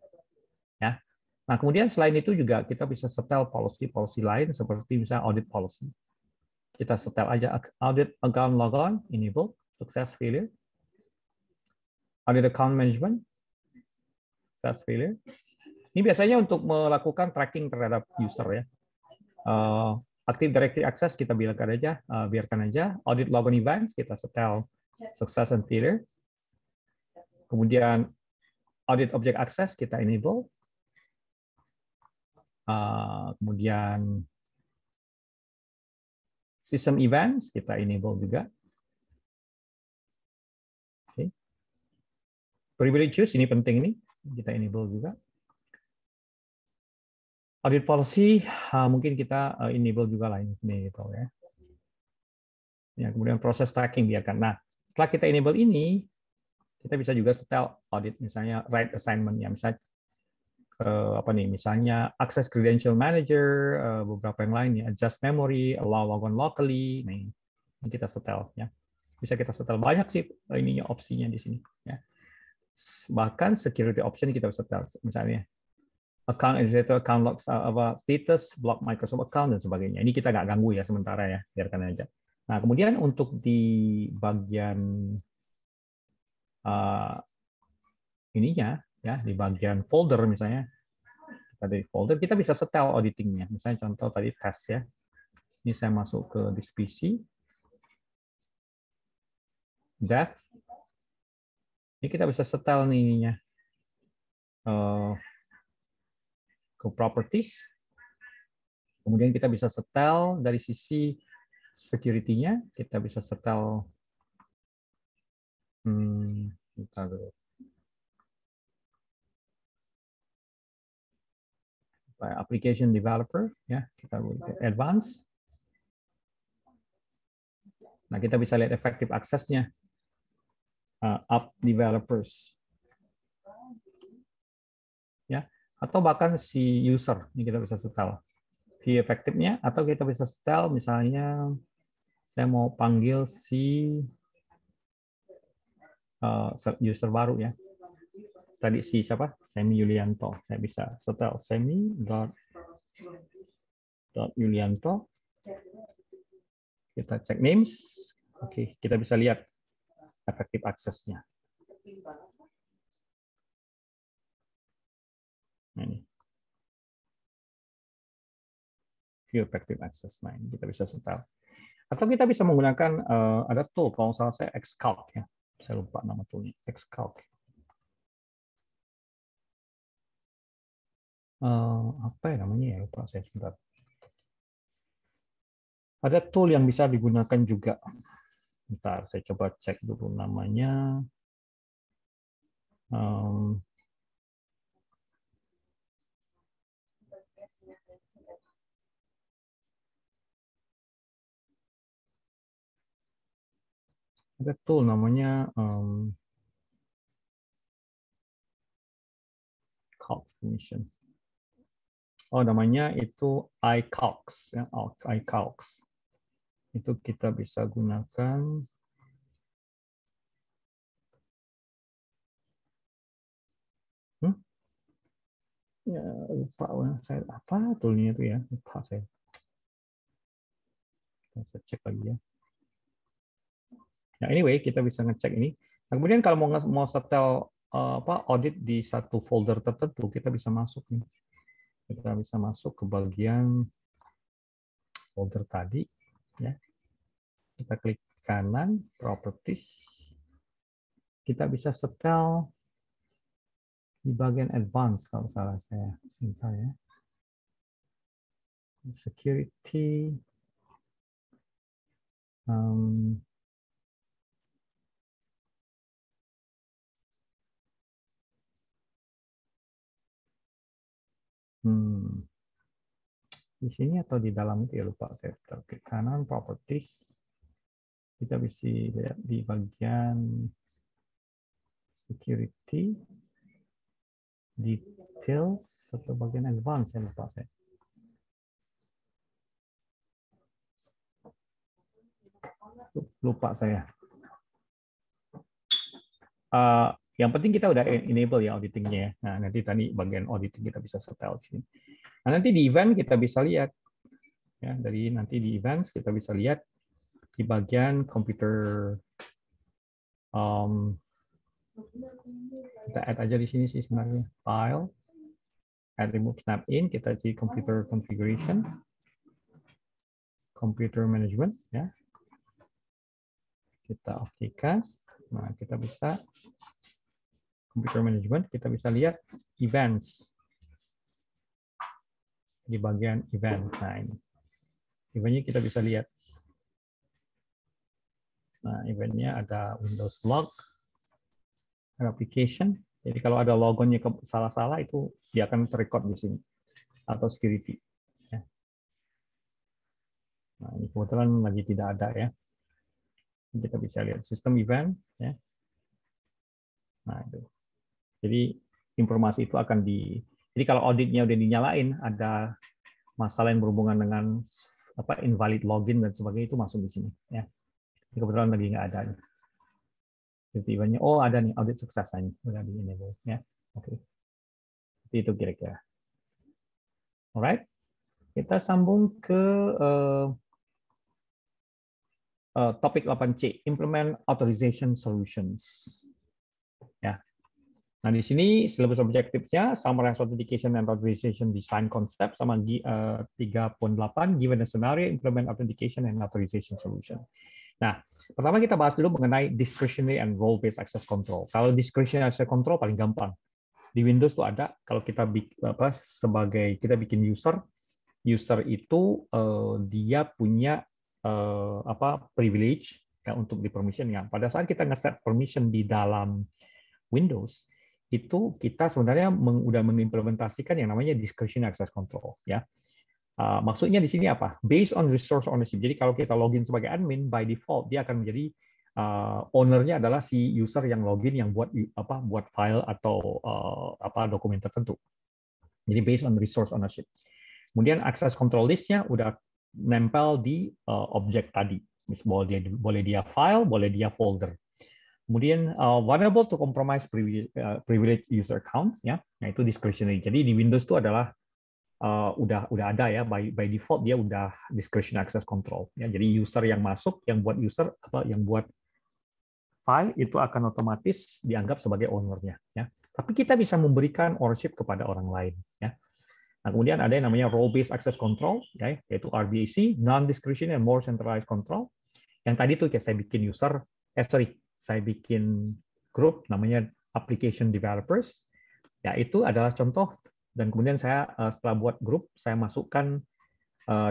Ya. Nah, kemudian selain itu juga kita bisa setel policy lain seperti misalnya audit policy. Kita setel aja audit account logon enable success failure. Audit account management success failure. Ini biasanya untuk melakukan tracking terhadap user ya. Active Directory Access kita biarkan aja. Audit logon events kita setel success and failure. Kemudian audit object access kita enable. Kemudian system events kita enable juga. Oke. Privileges ini penting nih, kita enable juga. Audit policy mungkin kita enable juga lah ini gitu ya. Ya, kemudian proses tracking biarkan. Nah, setelah kita enable ini, kita bisa juga setel audit misalnya right assignment ya, misalnya apa nih, misalnya access credential manager, beberapa yang lain ya, adjust memory, allow logon locally. Nah, ini kita setel ya. Bisa kita setel banyak sih ininya opsinya di sini ya. Bahkan security option kita bisa setel misalnya account administrator, account log, status, block Microsoft account dan sebagainya. Ini kita nggak ganggu ya sementara ya, biarkan aja. Nah, kemudian untuk di bagian ininya ya, di bagian folder misalnya, di folder kita bisa setel auditingnya. Misalnya contoh tadi tes ya. Ini saya masuk ke this PC, dev. Ini kita bisa setel nih ininya. Ke properties. Kemudian kita bisa setel dari sisi security-nya, kita bisa setel application developer ya, kita advance. Nah, kita bisa lihat effective access-nya app developers. Ya, atau bahkan si user ini kita bisa setel view efektifnya, atau kita bisa setel misalnya saya mau panggil si user baru ya. Tadi si siapa? Semi Yulianto. Saya bisa setel semi.yulianto. Kita cek names. Oke, kita bisa lihat effective access-nya. Ini. View effective access. Nah, ini kita bisa setel. Atau kita bisa menggunakan ada tool, kalau salah saya Xcalc ya. Saya lupa nama toolnya, Xcalc. Apa ya namanya ya, lupa saya sebentar. Ada tool yang bisa digunakan juga. Bentar, saya coba cek dulu namanya. Ada tool namanya Calculation. Oh, namanya itu iCalcs ya, iCalcs. Itu kita bisa gunakan. Ya, lupa saya apa toolnya itu ya, lupa saya. Saya cek lagi ya. Nah, anyway, kita bisa ngecek ini. Nah, kemudian kalau mau setel audit di satu folder tertentu, kita bisa masuk nih. Kita bisa masuk ke bagian folder tadi ya. Kita klik kanan properties. Kita bisa setel di bagian advance kalau salah saya sebentar ya. Security. Di sini atau di dalam itu ya, lupa saya. Klik kanan properties. Kita bisa lihat di bagian security, details, atau bagian advance, saya lupa saya. Lupa saya. Yang penting kita udah enable ya auditingnya ya. Nah, nanti tadi bagian auditing kita bisa setel sini. Nah, nanti di event kita bisa lihat ya, dari nanti di events kita bisa lihat di bagian computer. Kita add aja di sini sih sebenarnya, file, add remove snap in, kita di computer configuration, computer management ya. Kita aktifkan. Nah, kita bisa computer management, kita bisa lihat events. di bagian event. Nah, ini. Eventnya kita bisa lihat. Nah, eventnya ada Windows Log, ada application. Jadi kalau ada logonnya salah-salah itu dia akan terrecord di sini atau security. Ya. Nah, ini kebetulan lagi tidak ada ya. Kita bisa lihat sistem event. Ya. Nah, itu. Jadi informasi itu akan jadi kalau auditnya udah dinyalain, ada masalah yang berhubungan dengan invalid login dan sebagainya itu masuk di sini. Ya. Ini kebetulan lagi nggak ada. Eventnya, oh ada nih audit sukses ini udah di enable ya. Oke. Itu kira-kira. Alright. Kita sambung ke topik 8C, implement authorization solutions. Ya. Nah, di sini syllabus objektifnya summarize authentication and authorization design concept sama 3.8 given a scenario implement authentication and authorization solution. Nah, pertama kita bahas dulu mengenai discretionary and role-based access control. Kalau discretionary access control paling gampang. Di Windows tuh ada, kalau kita kita bikin user itu dia punya privilege ya, untuk di permission ya. Pada saat kita nge-set permission di dalam Windows, itu kita sebenarnya udah mengimplementasikan yang namanya discretionary access control ya. Maksudnya di sini apa? Based on resource ownership. Jadi kalau kita login sebagai admin, by default dia akan menjadi ownernya adalah si user yang login yang buat file atau dokumen tertentu. Jadi based on resource ownership. Kemudian access control list-nya udah nempel di objek tadi. Boleh dia file, boleh dia folder. Kemudian vulnerable to compromise privilege user account ya. Nah itu discretionary. Jadi di Windows itu adalah udah ada ya by default dia udah discretionary access control ya. Jadi user yang masuk yang buat yang buat file itu akan otomatis dianggap sebagai ownernya ya. Tapi kita bisa memberikan ownership kepada orang lain ya. Nah, kemudian ada yang namanya role based access control ya, yaitu RBAC, non discretionary and more centralized control. Yang tadi tuh kayak saya bikin grup namanya application developers. Ya itu adalah contoh. Dan kemudian saya setelah buat grup, saya masukkan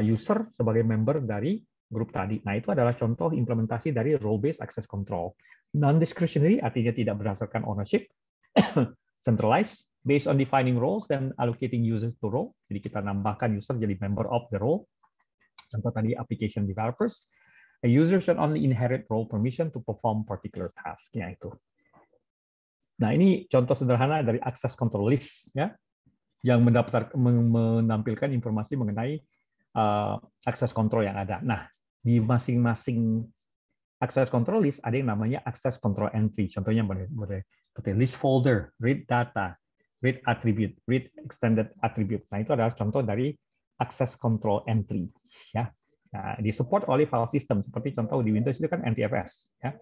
user sebagai member dari grup tadi. Nah, itu adalah contoh implementasi dari role-based access control. Non-discretionary artinya tidak berdasarkan ownership, centralized, based on defining roles dan allocating users to role. Jadi kita nambahkan user jadi member of the role. Contoh tadi application developers. A user should only inherit role permission to perform particular task. Ya, itu. Nah, ini contoh sederhana dari access control list. Ya. Yang menampilkan informasi mengenai access control yang ada. Nah, di masing-masing access control list ada yang namanya access control entry. Contohnya seperti list folder, read data, read attribute, read extended attribute. Nah, itu adalah contoh dari access control entry. Ya, nah, disupport oleh file system seperti contoh di Windows itu kan NTFS. Ya.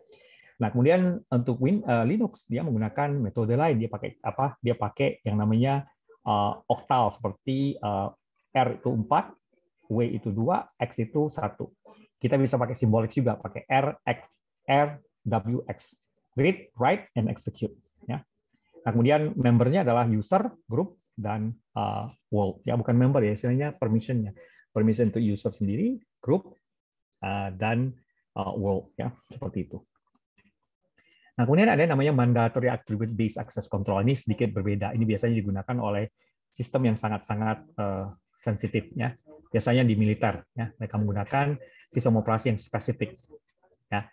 Nah, kemudian untuk Linux dia menggunakan metode lain. Dia pakai apa? Dia pakai yang namanya oktal seperti R itu 4, W itu 2, X itu 1. Kita bisa pakai simbolik juga, pakai R, X, R, W, X. Read, write, and execute. Ya. Nah, kemudian membernya adalah user, group, dan world. Ya, bukan member ya, istilahnya permission-nya. Permission untuk user sendiri, group, dan world. Ya, seperti itu. Nah, kemudian ada yang namanya mandatory attribute based access control. Ini sedikit berbeda. Ini biasanya digunakan oleh sistem yang sangat-sangat sensitif ya. Biasanya di militer ya. Mereka menggunakan sistem operasi yang spesifik. Ya.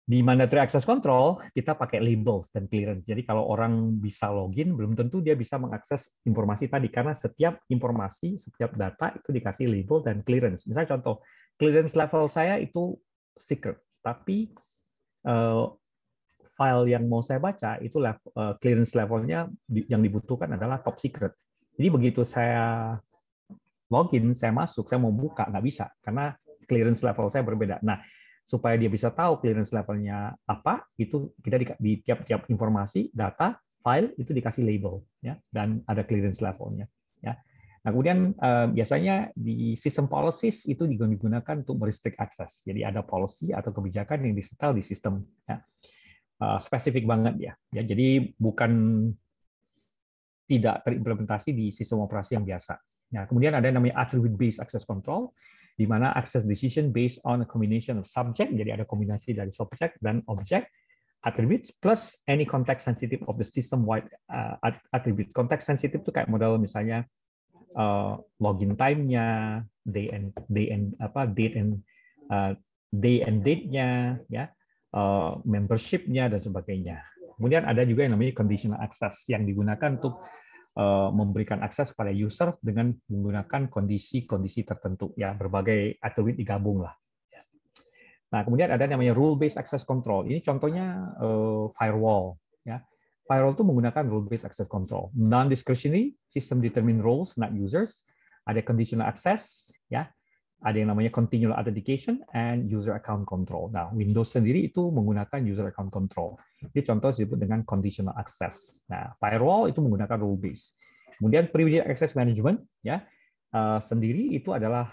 Di mandatory access control kita pakai labels dan clearance. Jadi kalau orang bisa login belum tentu dia bisa mengakses informasi tadi karena setiap informasi, setiap data itu dikasih label dan clearance. Misalnya contoh, clearance level saya itu secret, tapi file yang mau saya baca itu clearance levelnya yang dibutuhkan adalah top secret. Jadi begitu saya login, saya masuk, saya mau buka nggak bisa karena clearance level saya berbeda. Nah, supaya dia bisa tahu clearance levelnya apa, itu kita di tiap-tiap informasi, data, file itu dikasih label ya dan ada clearance levelnya ya. Nah, kemudian biasanya di sistem policies itu digunakan untuk merestrict access. Jadi ada policy atau kebijakan yang disetel di sistem ya. Spesifik banget ya. Jadi bukan tidak terimplementasi di sistem operasi yang biasa. Nah, kemudian ada yang namanya attribute-based access control, di mana access decision based on a combination of subject, jadi ada kombinasi dari subject dan object, attributes plus any context sensitive of the system-wide attribute. Context sensitive itu kayak model misalnya login time-nya, day and date-nya, ya, membership-nya dan sebagainya. Kemudian ada juga yang namanya conditional access yang digunakan untuk memberikan akses pada user dengan menggunakan kondisi-kondisi tertentu, ya, berbagai atribut digabung lah. Nah, kemudian ada namanya rule-based access control. Ini contohnya firewall, ya. Firewall itu menggunakan rule-based access control. Non-discretionary, system determine roles, not users. Ada conditional access, ya. Ada yang namanya continual authentication and user account control. Nah, Windows sendiri itu menggunakan user account control. Ini contoh disebut dengan conditional access. Nah, firewall itu menggunakan rule based. Kemudian privileged access management, ya, sendiri itu adalah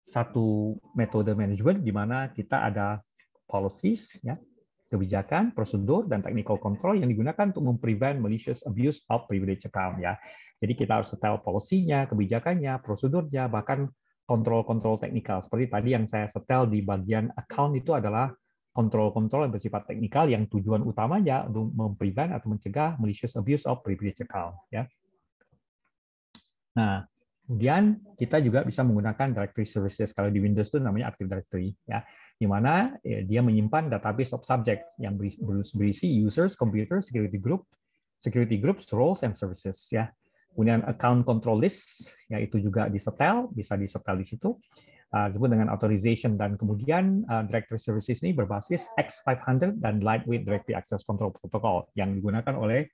satu metode manajemen di mana kita ada policies, ya, kebijakan, prosedur, dan technical control yang digunakan untuk memprevent malicious abuse of privilege account, ya. Jadi kita harus setel policy-nya, kebijakannya, prosedurnya, bahkan kontrol-kontrol teknikal. Seperti tadi yang saya setel di bagian account itu adalah kontrol-kontrol yang bersifat teknikal yang tujuan utamanya untuk memprevent atau mencegah malicious abuse of privilege account, ya. Nah, kemudian kita juga bisa menggunakan directory services. Kalau di Windows itu namanya Active Directory, ya, di mana dia menyimpan database of subject yang berisi users, computer, security groups, roles, and services, ya. Kemudian account control list, ya, itu juga disetel, bisa disetel di situ, disebut dengan authorization, dan kemudian directory services ini berbasis X500 dan lightweight directory access control protocol yang digunakan oleh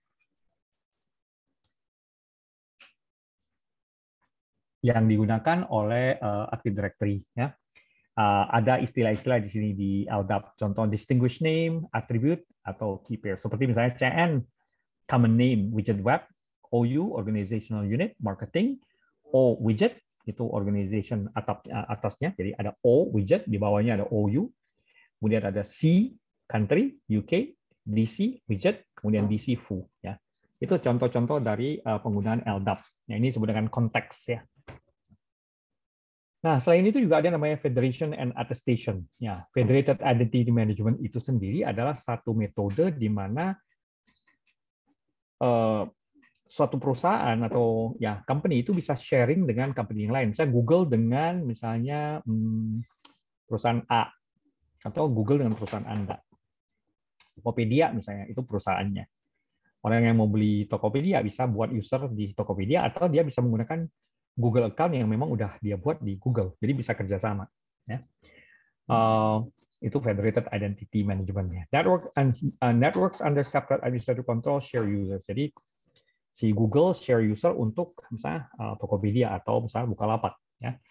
Active Directory, ya. Ada istilah-istilah di sini di LDAP, contoh distinguished name, attribute, atau key pair. Seperti misalnya CN, common name, widget web, OU, organizational unit, marketing, O, widget, itu organization atasnya, jadi ada O, widget, di bawahnya ada OU, kemudian ada C, country, UK, DC, widget, kemudian DC, foo, ya. Itu contoh-contoh dari penggunaan LDAP. Nah, ini disebut dengan konteks, ya. Nah, selain itu juga ada namanya Federation and Attestation. Ya, Federated Identity Management itu sendiri adalah satu metode di mana suatu perusahaan atau ya company itu bisa sharing dengan company yang lain. Misalnya Google dengan misalnya perusahaan A atau Google dengan perusahaan Anda. Tokopedia misalnya itu perusahaannya. Orang yang mau beli Tokopedia bisa buat user di Tokopedia atau dia bisa menggunakan Google account yang memang udah dia buat di Google. Jadi bisa kerjasama. Ya. Itu Federated Identity Management-nya. Networks under separate administrative control share users. Jadi si Google share user untuk misalnya Tokopedia atau misalnya Bukalapak, ya.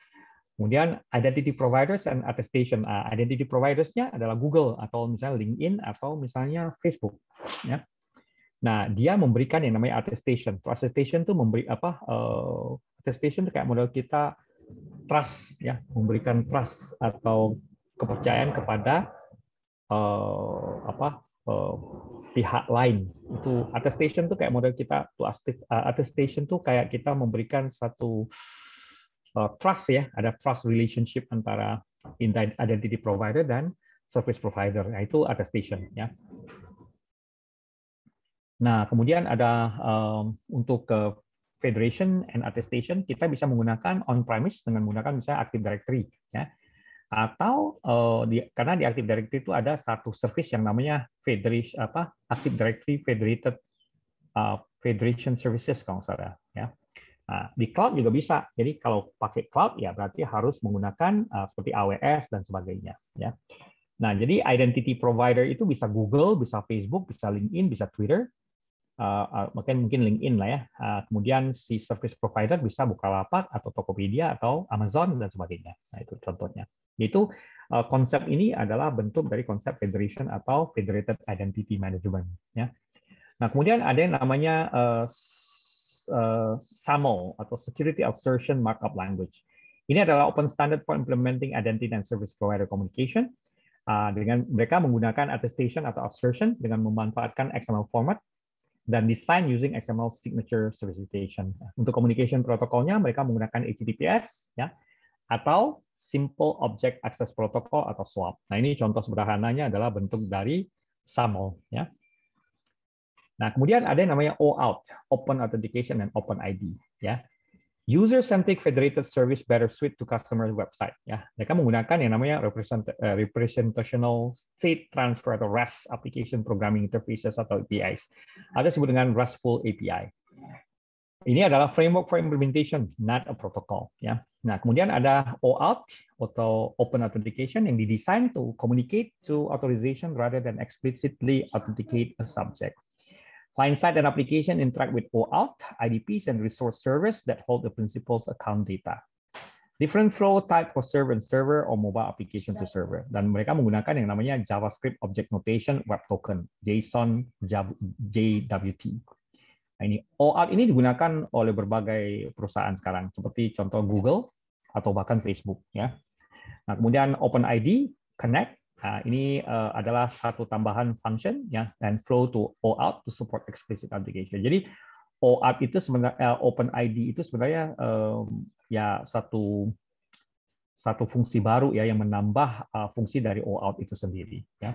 Kemudian identity providers and attestation. Identity providers-nya adalah Google atau misalnya LinkedIn atau misalnya Facebook, ya. Nah, dia memberikan yang namanya attestation. Attestation itu memberi apa? Attestation itu kayak model kita trust, ya, memberikan trust atau kepercayaan kepada pihak lain. Itu attestation tuh kayak model kita attestation tuh kayak kita memberikan satu trust, ya, ada trust relationship antara identity provider dan service provider. Nah, itu attestation, ya. Nah, kemudian ada untuk Federation and Attestation kita bisa menggunakan on-premise dengan menggunakan misalnya Active Directory, ya. Atau karena di Active Directory itu ada satu service yang namanya Active Directory Federation Services kalau nggak salah, ya. Nah, di cloud juga bisa. Jadi kalau pakai cloud ya berarti harus menggunakan seperti AWS dan sebagainya, ya. Nah, jadi identity provider itu bisa Google, bisa Facebook, bisa LinkedIn, bisa Twitter. Mungkin LinkedIn lah, ya. Kemudian si service provider bisa Bukalapak atau Tokopedia atau Amazon dan sebagainya. Nah, itu contohnya. Yaitu konsep ini adalah bentuk dari konsep federation atau federated identity management, ya. Nah, kemudian ada yang namanya SAML atau Security Assertion Markup Language. Ini adalah open standard for implementing identity and service provider communication. Dengan mereka menggunakan attestation atau assertion dengan memanfaatkan XML format dan design using XML signature certification. Untuk communication protokolnya mereka menggunakan HTTPS ya atau Simple Object Access Protocol atau SOAP. Nah, ini contoh sederhananya adalah bentuk dari SAML ya. Nah, kemudian ada yang namanya OAuth, Open Authentication and Open ID ya. User-centric federated service better suited to customer website. Ya, mereka menggunakan yang namanya representational state transfer atau REST application programming interfaces atau APIs. Ada disebut dengan RESTful API. Ini adalah framework for implementation, not a protocol. Ya. Nah, kemudian ada OAuth atau Open Authentication yang didesain to communicate to authorization rather than explicitly authenticate a subject. Client-side and application interact with OAuth, IDPs, and resource servers that hold the principal's account data. Different flow type for server and server or mobile application to server. Dan mereka menggunakan yang namanya JavaScript Object Notation Web Token, JSON JWT. Nah, ini OAuth ini digunakan oleh berbagai perusahaan sekarang, seperti contoh Google atau bahkan Facebook. Ya. Nah, kemudian OpenID, Connect. Nah, ini adalah satu tambahan function ya dan flow to OAuth to support explicit authentication. Jadi OAuth itu sebenarnya OpenID itu sebenarnya ya satu fungsi baru ya yang menambah fungsi dari OAuth itu sendiri ya.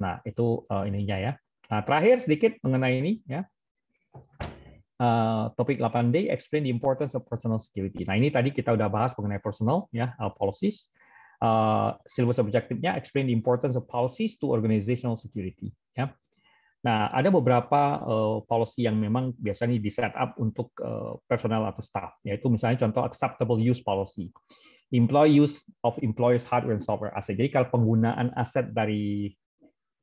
Nah, itu ininya ya. Nah, terakhir sedikit mengenai ini ya. Topik 8D, explain the importance of personal security. Nah, ini tadi kita udah bahas mengenai personal ya, policies. Syllabus objektifnya explain the importance of policies to organizational security. Ya. Nah, ada beberapa policy yang memang biasanya di set up untuk personal atau staff, yaitu misalnya contoh acceptable use policy, employee use of employees hardware and software asset. Jadi kalau penggunaan aset dari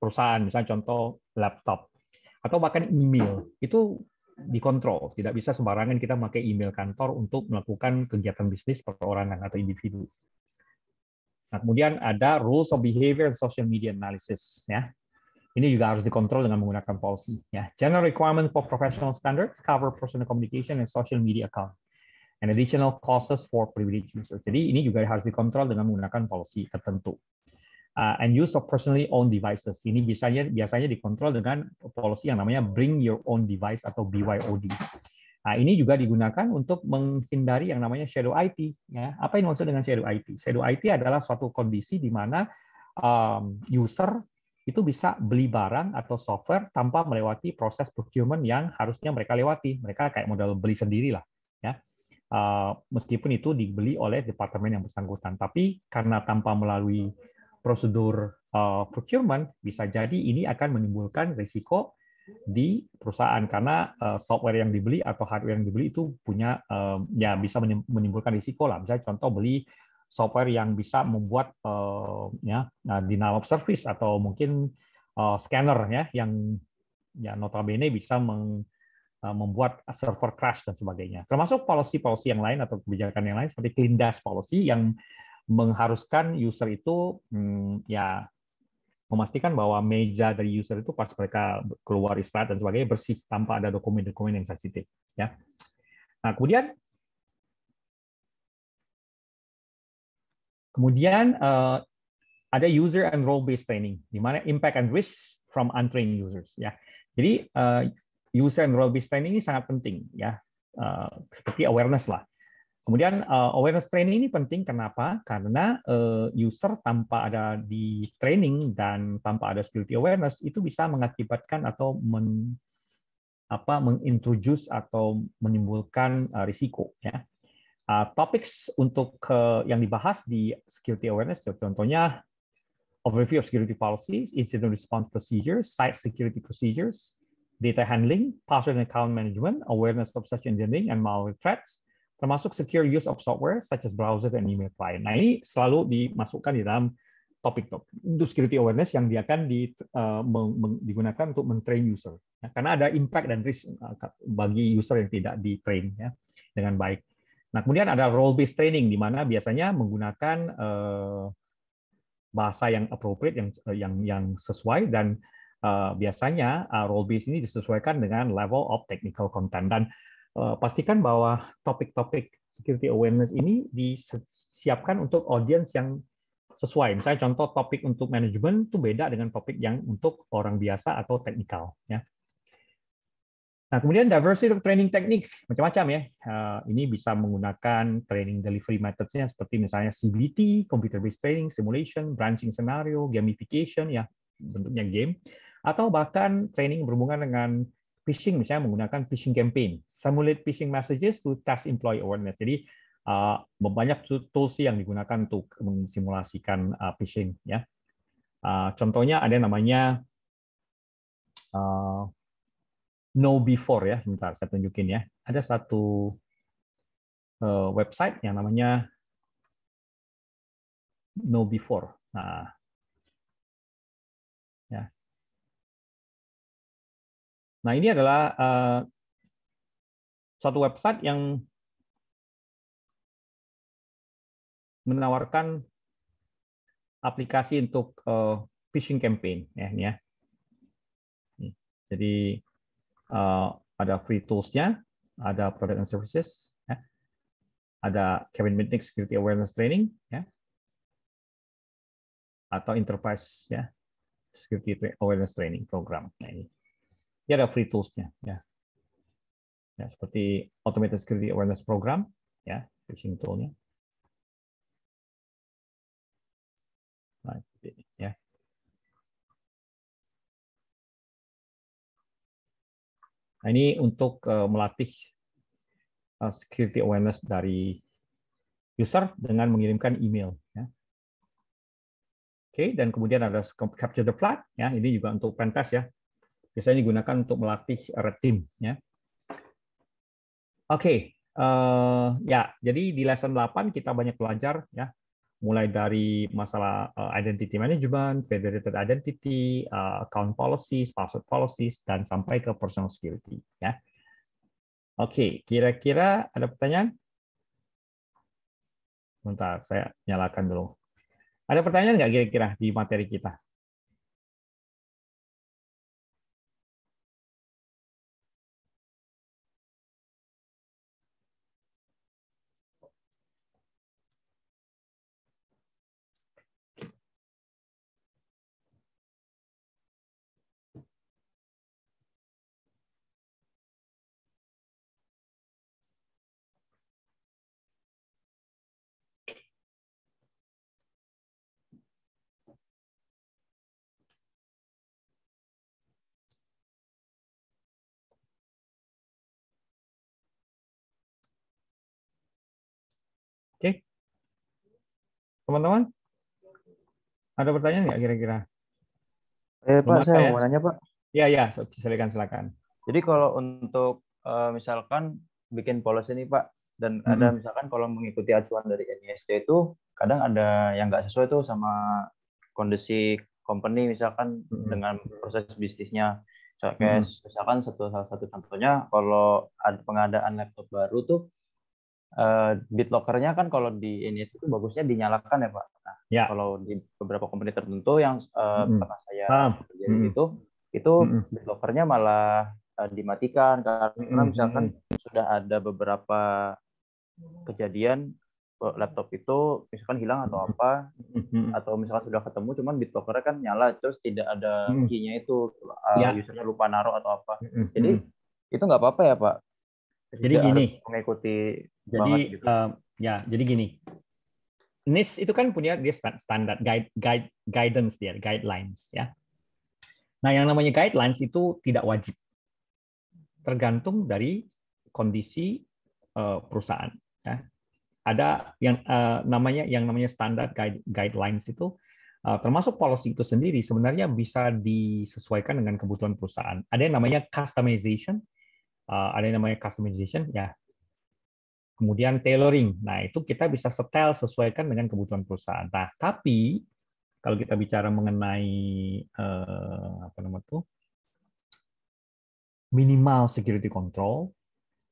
perusahaan, misalnya contoh laptop atau bahkan email itu dikontrol, tidak bisa sembarangan kita memakai email kantor untuk melakukan kegiatan bisnis perorangan atau individu. Nah, kemudian ada rules of behavior and social media analysis. Ya, ini juga harus dikontrol dengan menggunakan policy. Ya, general requirement for professional standards cover personal communication and social media account, and additional clauses for privileged users. Jadi ini juga harus dikontrol dengan menggunakan policy tertentu. And use of personally owned devices. Ini biasanya dikontrol dengan policy yang namanya bring your own device atau BYOD. Nah, ini juga digunakan untuk menghindari yang namanya shadow IT. Ya. Apa yang dimaksud dengan shadow IT? Shadow IT adalah suatu kondisi di mana user itu bisa beli barang atau software tanpa melewati proses procurement yang harusnya mereka lewati. Mereka kayak modal beli sendiri lah. Ya. Meskipun itu dibeli oleh departemen yang bersangkutan. Tapi karena tanpa melalui prosedur procurement, bisa jadi ini akan menimbulkan risiko di perusahaan karena software yang dibeli atau hardware yang dibeli itu punya ya bisa menimbulkan risiko lah. Misalnya contoh beli software yang bisa membuat ya denial of service atau mungkin scanner ya yang ya notabene bisa membuat server crash dan sebagainya. Termasuk policy-policy yang lain atau kebijakan yang lain seperti clean desk policy yang mengharuskan user itu ya memastikan bahwa meja dari user itu pas mereka keluar istirahat dan sebagainya bersih tanpa ada dokumen-dokumen yang sensitif. Ya. Nah, kemudian ada user and role based training, di mana impact and risk from untrained users. Ya. Jadi user and role based training ini sangat penting, ya, seperti awareness lah. Kemudian awareness training ini penting kenapa? Karena user tanpa ada di training dan tanpa ada security awareness itu bisa mengakibatkan atau mengintroduce atau menimbulkan risiko. Ya. Topics untuk yang dibahas di security awareness contohnya overview of security policies, incident response procedures, site security procedures, data handling, password and account management, awareness of search engineering and malware threats, termasuk secure use of software such as browser and email client. Nah, ini selalu dimasukkan di dalam topik untuk security awareness yang dia akan digunakan untuk men-train user. Ya, karena ada impact dan risk bagi user yang tidak di-train ya, dengan baik. Nah, kemudian ada role-based training di mana biasanya menggunakan bahasa yang appropriate, yang sesuai dan biasanya role-based ini disesuaikan dengan level of technical content dan pastikan bahwa topik-topik security awareness ini disiapkan untuk audience yang sesuai. Misalnya contoh topik untuk manajemen itu beda dengan topik yang untuk orang biasa atau teknikal. Ya. Nah, kemudian diversity of training techniques, macam-macam ya. Ini bisa menggunakan training delivery methods-nya seperti misalnya CBT, computer-based training, simulation, branching scenario, gamification, ya bentuknya game, atau bahkan training berhubungan dengan phishing, misalnya menggunakan phishing campaign, simulate phishing messages to test employee awareness. Jadi banyak tools yang digunakan untuk mensimulasikan phishing. Ya, contohnya ada yang namanya Know Before ya, sebentar saya tunjukin ya. Ada satu website yang namanya Know Before. Nah, ya. Nah ini adalah suatu website yang menawarkan aplikasi untuk phishing campaign ya, ini ya. Jadi ada free tools-nya, ada product and services, ya. Ada Kevin Mitnick Security Awareness Training, ya. Atau Enterprise ya, Security Awareness Training Program. Nah, ini ada free tools-nya, ya. Ya, seperti Automated Security Awareness Program, ya, phishing tool-nya. Nah, ya. Nah, ini untuk melatih security awareness dari user dengan mengirimkan email. Ya. Oke, dan kemudian ada capture the flag. Ya, ini juga untuk pentest ya. Biasanya digunakan untuk melatih red team. Ya. Oke, ya. Jadi di lesson 8 kita banyak belajar ya. Mulai dari masalah identity management, federated identity, account policies, password policies, dan sampai ke personal security. Ya. Oke, kira-kira ada pertanyaan? Bentar, saya nyalakan dulu. Ada pertanyaan nggak kira-kira di materi kita? Oke, teman-teman, ada pertanyaan nggak kira-kira? Pak, saya ya? mau nanya, Pak. Ya, silakan. Jadi kalau untuk misalkan bikin policy nih, Pak, dan ada misalkan kalau mengikuti acuan dari NIST itu kadang ada yang nggak sesuai tuh sama kondisi company misalkan dengan proses bisnisnya. Kayak misalkan salah satu contohnya kalau ada pengadaan laptop baru tuh BitLocker-nya kan kalau di NIST itu bagusnya dinyalakan ya, Pak. Nah, ya. Kalau di beberapa company tertentu yang pernah saya kerjain itu BitLocker-nya malah dimatikan karena misalkan sudah ada beberapa kejadian laptop itu misalkan hilang atau apa, atau misalkan sudah ketemu cuman BitLocker-nya kan nyala terus tidak ada key-nya itu, usernya lupa naruh atau apa. Jadi itu nggak apa-apa ya, Pak? Jadi gini, mengikuti jadi gitu. Jadi gini, NIST itu kan punya dia standar guidance dia, guidelines ya. Nah, yang namanya guidelines itu tidak wajib, tergantung dari kondisi perusahaan. Ya. Ada yang namanya standar guidelines itu termasuk policy itu sendiri sebenarnya bisa disesuaikan dengan kebutuhan perusahaan. Ada yang namanya customization. Ya. Kemudian tailoring. Nah, itu kita bisa sesuaikan dengan kebutuhan perusahaan. Nah, tapi kalau kita bicara mengenai minimal security control,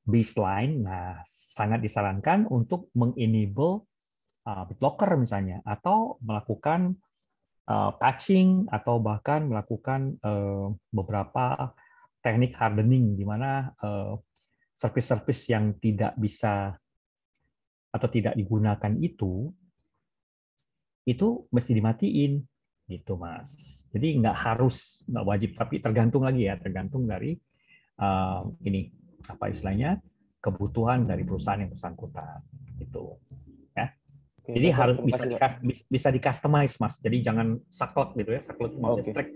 baseline, nah sangat disarankan untuk mengenable BitLocker misalnya, atau melakukan patching, atau bahkan melakukan beberapa teknik hardening di mana service-service yang tidak bisa atau tidak digunakan itu mesti dimatiin gitu, Mas. Jadi nggak wajib, tapi tergantung lagi ya, tergantung dari ini apa istilahnya kebutuhan dari perusahaan yang bersangkutan gitu ya. Jadi harus bisa di customize Mas. Jadi jangan saklek gitu ya, saklek maksudnya strict.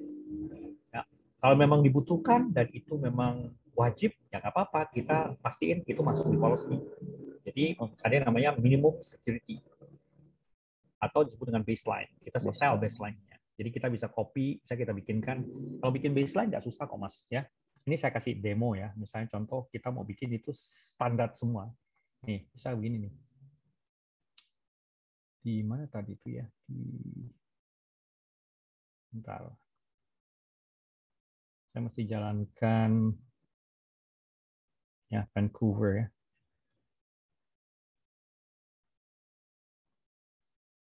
Ya. Kalau memang dibutuhkan dan itu memang wajib ya nggak apa-apa, kita pastiin itu masuk di policy. Jadi ada yang namanya minimum security atau disebut dengan baseline. Kita setel baseline-nya. Jadi kita bisa copy, bisa kita bikinkan. Kalau bikin baseline nggak susah kok Mas ya. Ini saya kasih demo ya. Misalnya contoh kita mau bikin itu standar semua. Nih, bisa begini nih. Di mana tadi itu ya? Bentar. Saya mesti jalankan ya Vancouver ya.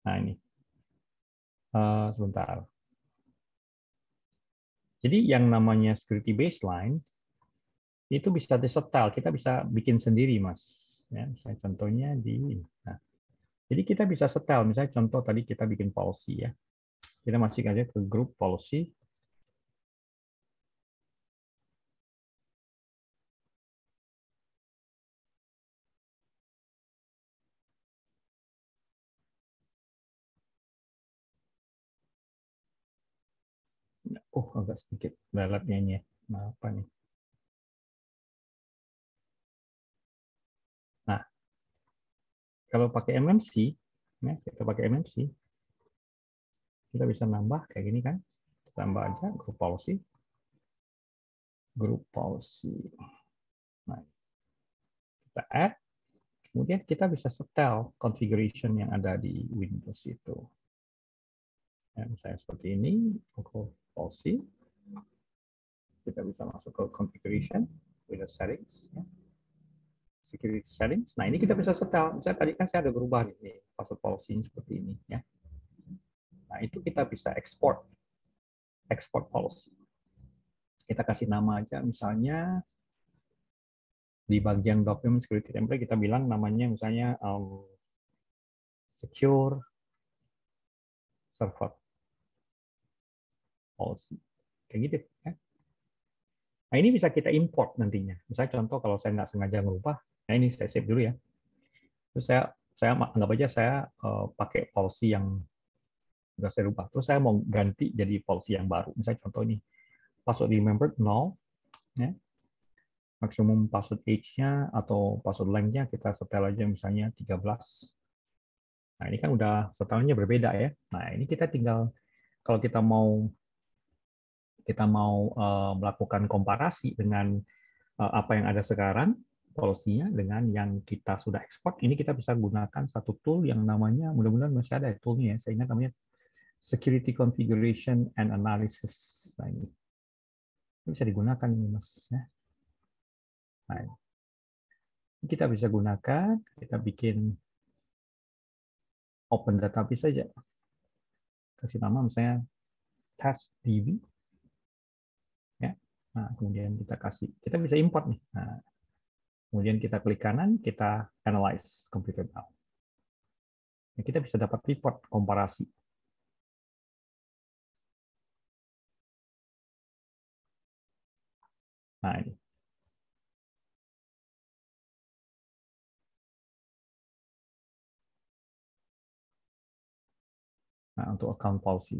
Nah ini. Sebentar. Jadi yang namanya security baseline itu bisa disetel. Kita bisa bikin sendiri, Mas. Ya, misalnya contohnya di. Nah, jadi kita bisa setel. Misalnya contoh tadi kita bikin policy ya. Kita masuk aja ke group policy. Agak sedikit leletnya ini ya. Nah, apa nih? Nah, kalau pakai MMC, ya, kita pakai MMC, kita bisa nambah kayak gini kan? Tambah aja group policy. Group policy. Nah, kita add. Kemudian kita bisa setel configuration yang ada di Windows itu. Ya, misalnya seperti ini, group policy. Kita bisa masuk ke configuration, Windows settings, ya. Security settings. Nah, ini kita bisa setel. Misalnya tadi kan saya ada berubah nih, password policy seperti ini. Ya. Nah, itu kita bisa export policy. Kita kasih nama aja, misalnya di bagian document security template kita bilang namanya misalnya secure server policy. Kayak gitu. Ya. Nah, ini bisa kita import nantinya. Misalnya contoh kalau saya nggak sengaja merubah, nah ini saya save dulu ya. Terus saya anggap aja saya pakai policy yang sudah saya rubah. Terus saya mau ganti jadi policy yang baru. Misalnya contoh ini, password remembered 0, ya. Maksimum password age-nya atau password length-nya kita setel aja misalnya 13. Nah, ini kan udah setelnya berbeda ya. Nah, ini kita tinggal, kalau kita mau melakukan komparasi dengan apa yang ada sekarang, policy-nya dengan yang kita sudah ekspor, ini kita bisa gunakan satu tool yang namanya, mudah-mudahan masih ada tool-nya ya, saya ingat namanya Security Configuration and Analysis. Nah, ini bisa digunakan ini Mas. Ya. Nah, ini kita bisa gunakan, kita bikin open database saja. Kasih nama misalnya testdb. Ya. Nah, kemudian kita bisa import nih. Nah, kemudian kita klik kanan, kita analyze computer now. Nah, kita bisa dapat report komparasi. Nah, ini. Nah, untuk account policy.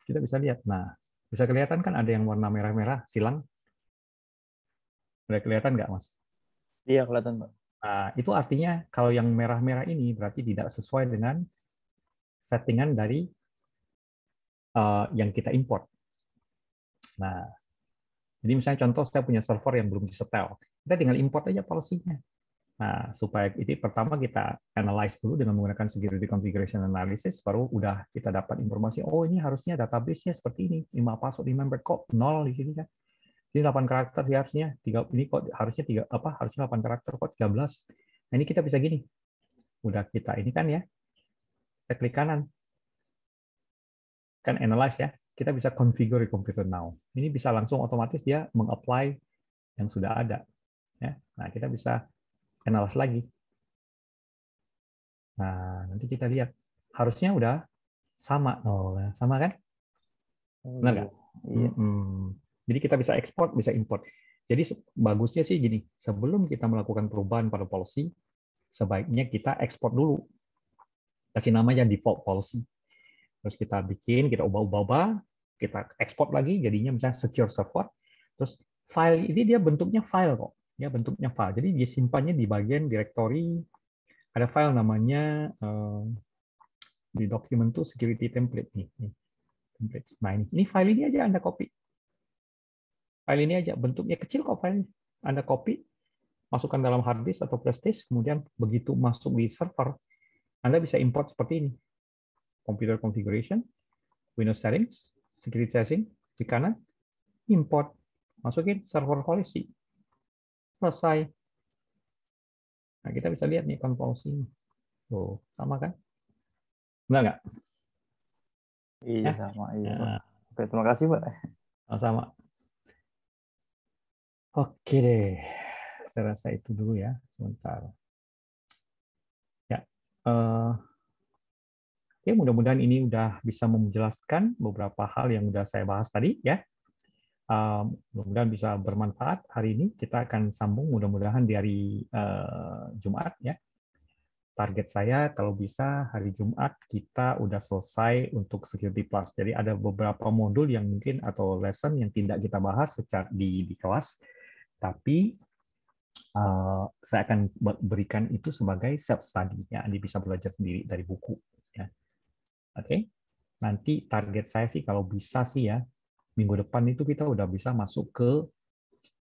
Kita bisa lihat. Nah, bisa kelihatan kan ada yang warna merah-merah, silang. Udah kelihatan nggak, Mas? Iya, kelihatan, Pak. Nah, itu artinya kalau yang merah-merah ini berarti tidak sesuai dengan settingan dari yang kita import. Nah, jadi misalnya contoh saya punya server yang belum disetel. Kita tinggal import aja policy-nya. Nah, supaya itu pertama kita analyze dulu dengan menggunakan security configuration analysis, baru udah kita dapat informasi, oh ini harusnya database-nya seperti ini, 5 password remembered kok 0 di sini kan. Ini 8 karakter ya harusnya, ini kok harusnya harusnya 8 karakter kok 13. Nah, ini kita bisa gini. Udah kita ini kan ya. Kita klik kanan. Kan analyze ya. Kita bisa configure computer now. Ini bisa langsung otomatis dia meng-apply yang sudah ada. Ya. Nah, kita bisa analyze lagi. Nah, nanti kita lihat. Harusnya udah sama. Oh, sama kan? Benar nggak? Iya. Jadi kita bisa ekspor, bisa import. Jadi bagusnya sih gini, sebelum kita melakukan perubahan pada policy, sebaiknya kita ekspor dulu. Kasih namanya default policy. Terus kita bikin, kita ubah-ubah, kita ekspor lagi, jadinya misalnya secure server. Terus file ini dia bentuknya file kok. Ya, bentuknya file. Jadi disimpannya di bagian directory. Ada file namanya di dokumen tuh security template nih. Template. Nah, ini file ini aja Anda copy. File ini aja, bentuknya kecil kok filenya. Anda copy, masukkan dalam hard disk atau flash disk, kemudian begitu masuk di server, Anda bisa import seperti ini. Computer configuration, Windows settings, security setting, di kanan, import, masukin server policy. Selesai. Nah, kita bisa lihat nih policy. Tuh, sama kan? Benar nggak? Iya, sama. Iya, Pak. Oke, terima kasih, Pak. Sama. Oke deh, saya rasa itu dulu ya, sebentar. Ya, oke, mudah-mudahan ini udah bisa menjelaskan beberapa hal yang udah saya bahas tadi ya. Mudah-mudahan bisa bermanfaat hari ini. Kita akan sambung mudah-mudahan di hari Jumat ya. Target saya kalau bisa hari Jumat kita udah selesai untuk Security Plus. Jadi ada beberapa modul yang mungkin atau lesson yang tidak kita bahas secara di kelas. Tapi saya akan berikan itu sebagai self study ya, Anda bisa belajar sendiri dari buku ya. Oke. Nanti target saya sih kalau bisa sih ya, minggu depan itu kita udah bisa masuk ke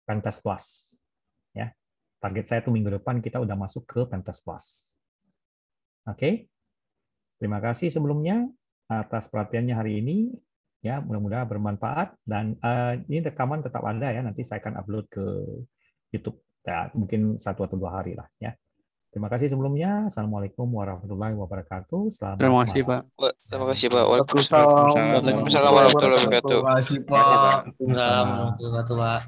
Pentest Plus ya. Target saya tuh minggu depan kita udah masuk ke Pentest Plus. Oke. Terima kasih sebelumnya atas perhatiannya hari ini. Ya, mudah-mudahan bermanfaat dan ini rekaman tetap ada ya. Nanti saya akan upload ke YouTube ya, mungkin 1 atau 2 hari lah ya. Terima kasih sebelumnya. Assalamualaikum warahmatullahi wabarakatuh. Selamat Terima kasih, malam. Pak. Terima kasih, Pak. Waalaikumsalam. Waalaikumsalam warahmatullahi wabarakatuh. Terima kasih, Pak. Waalaikumsalam warahmatullahi wabarakatuh, Pak.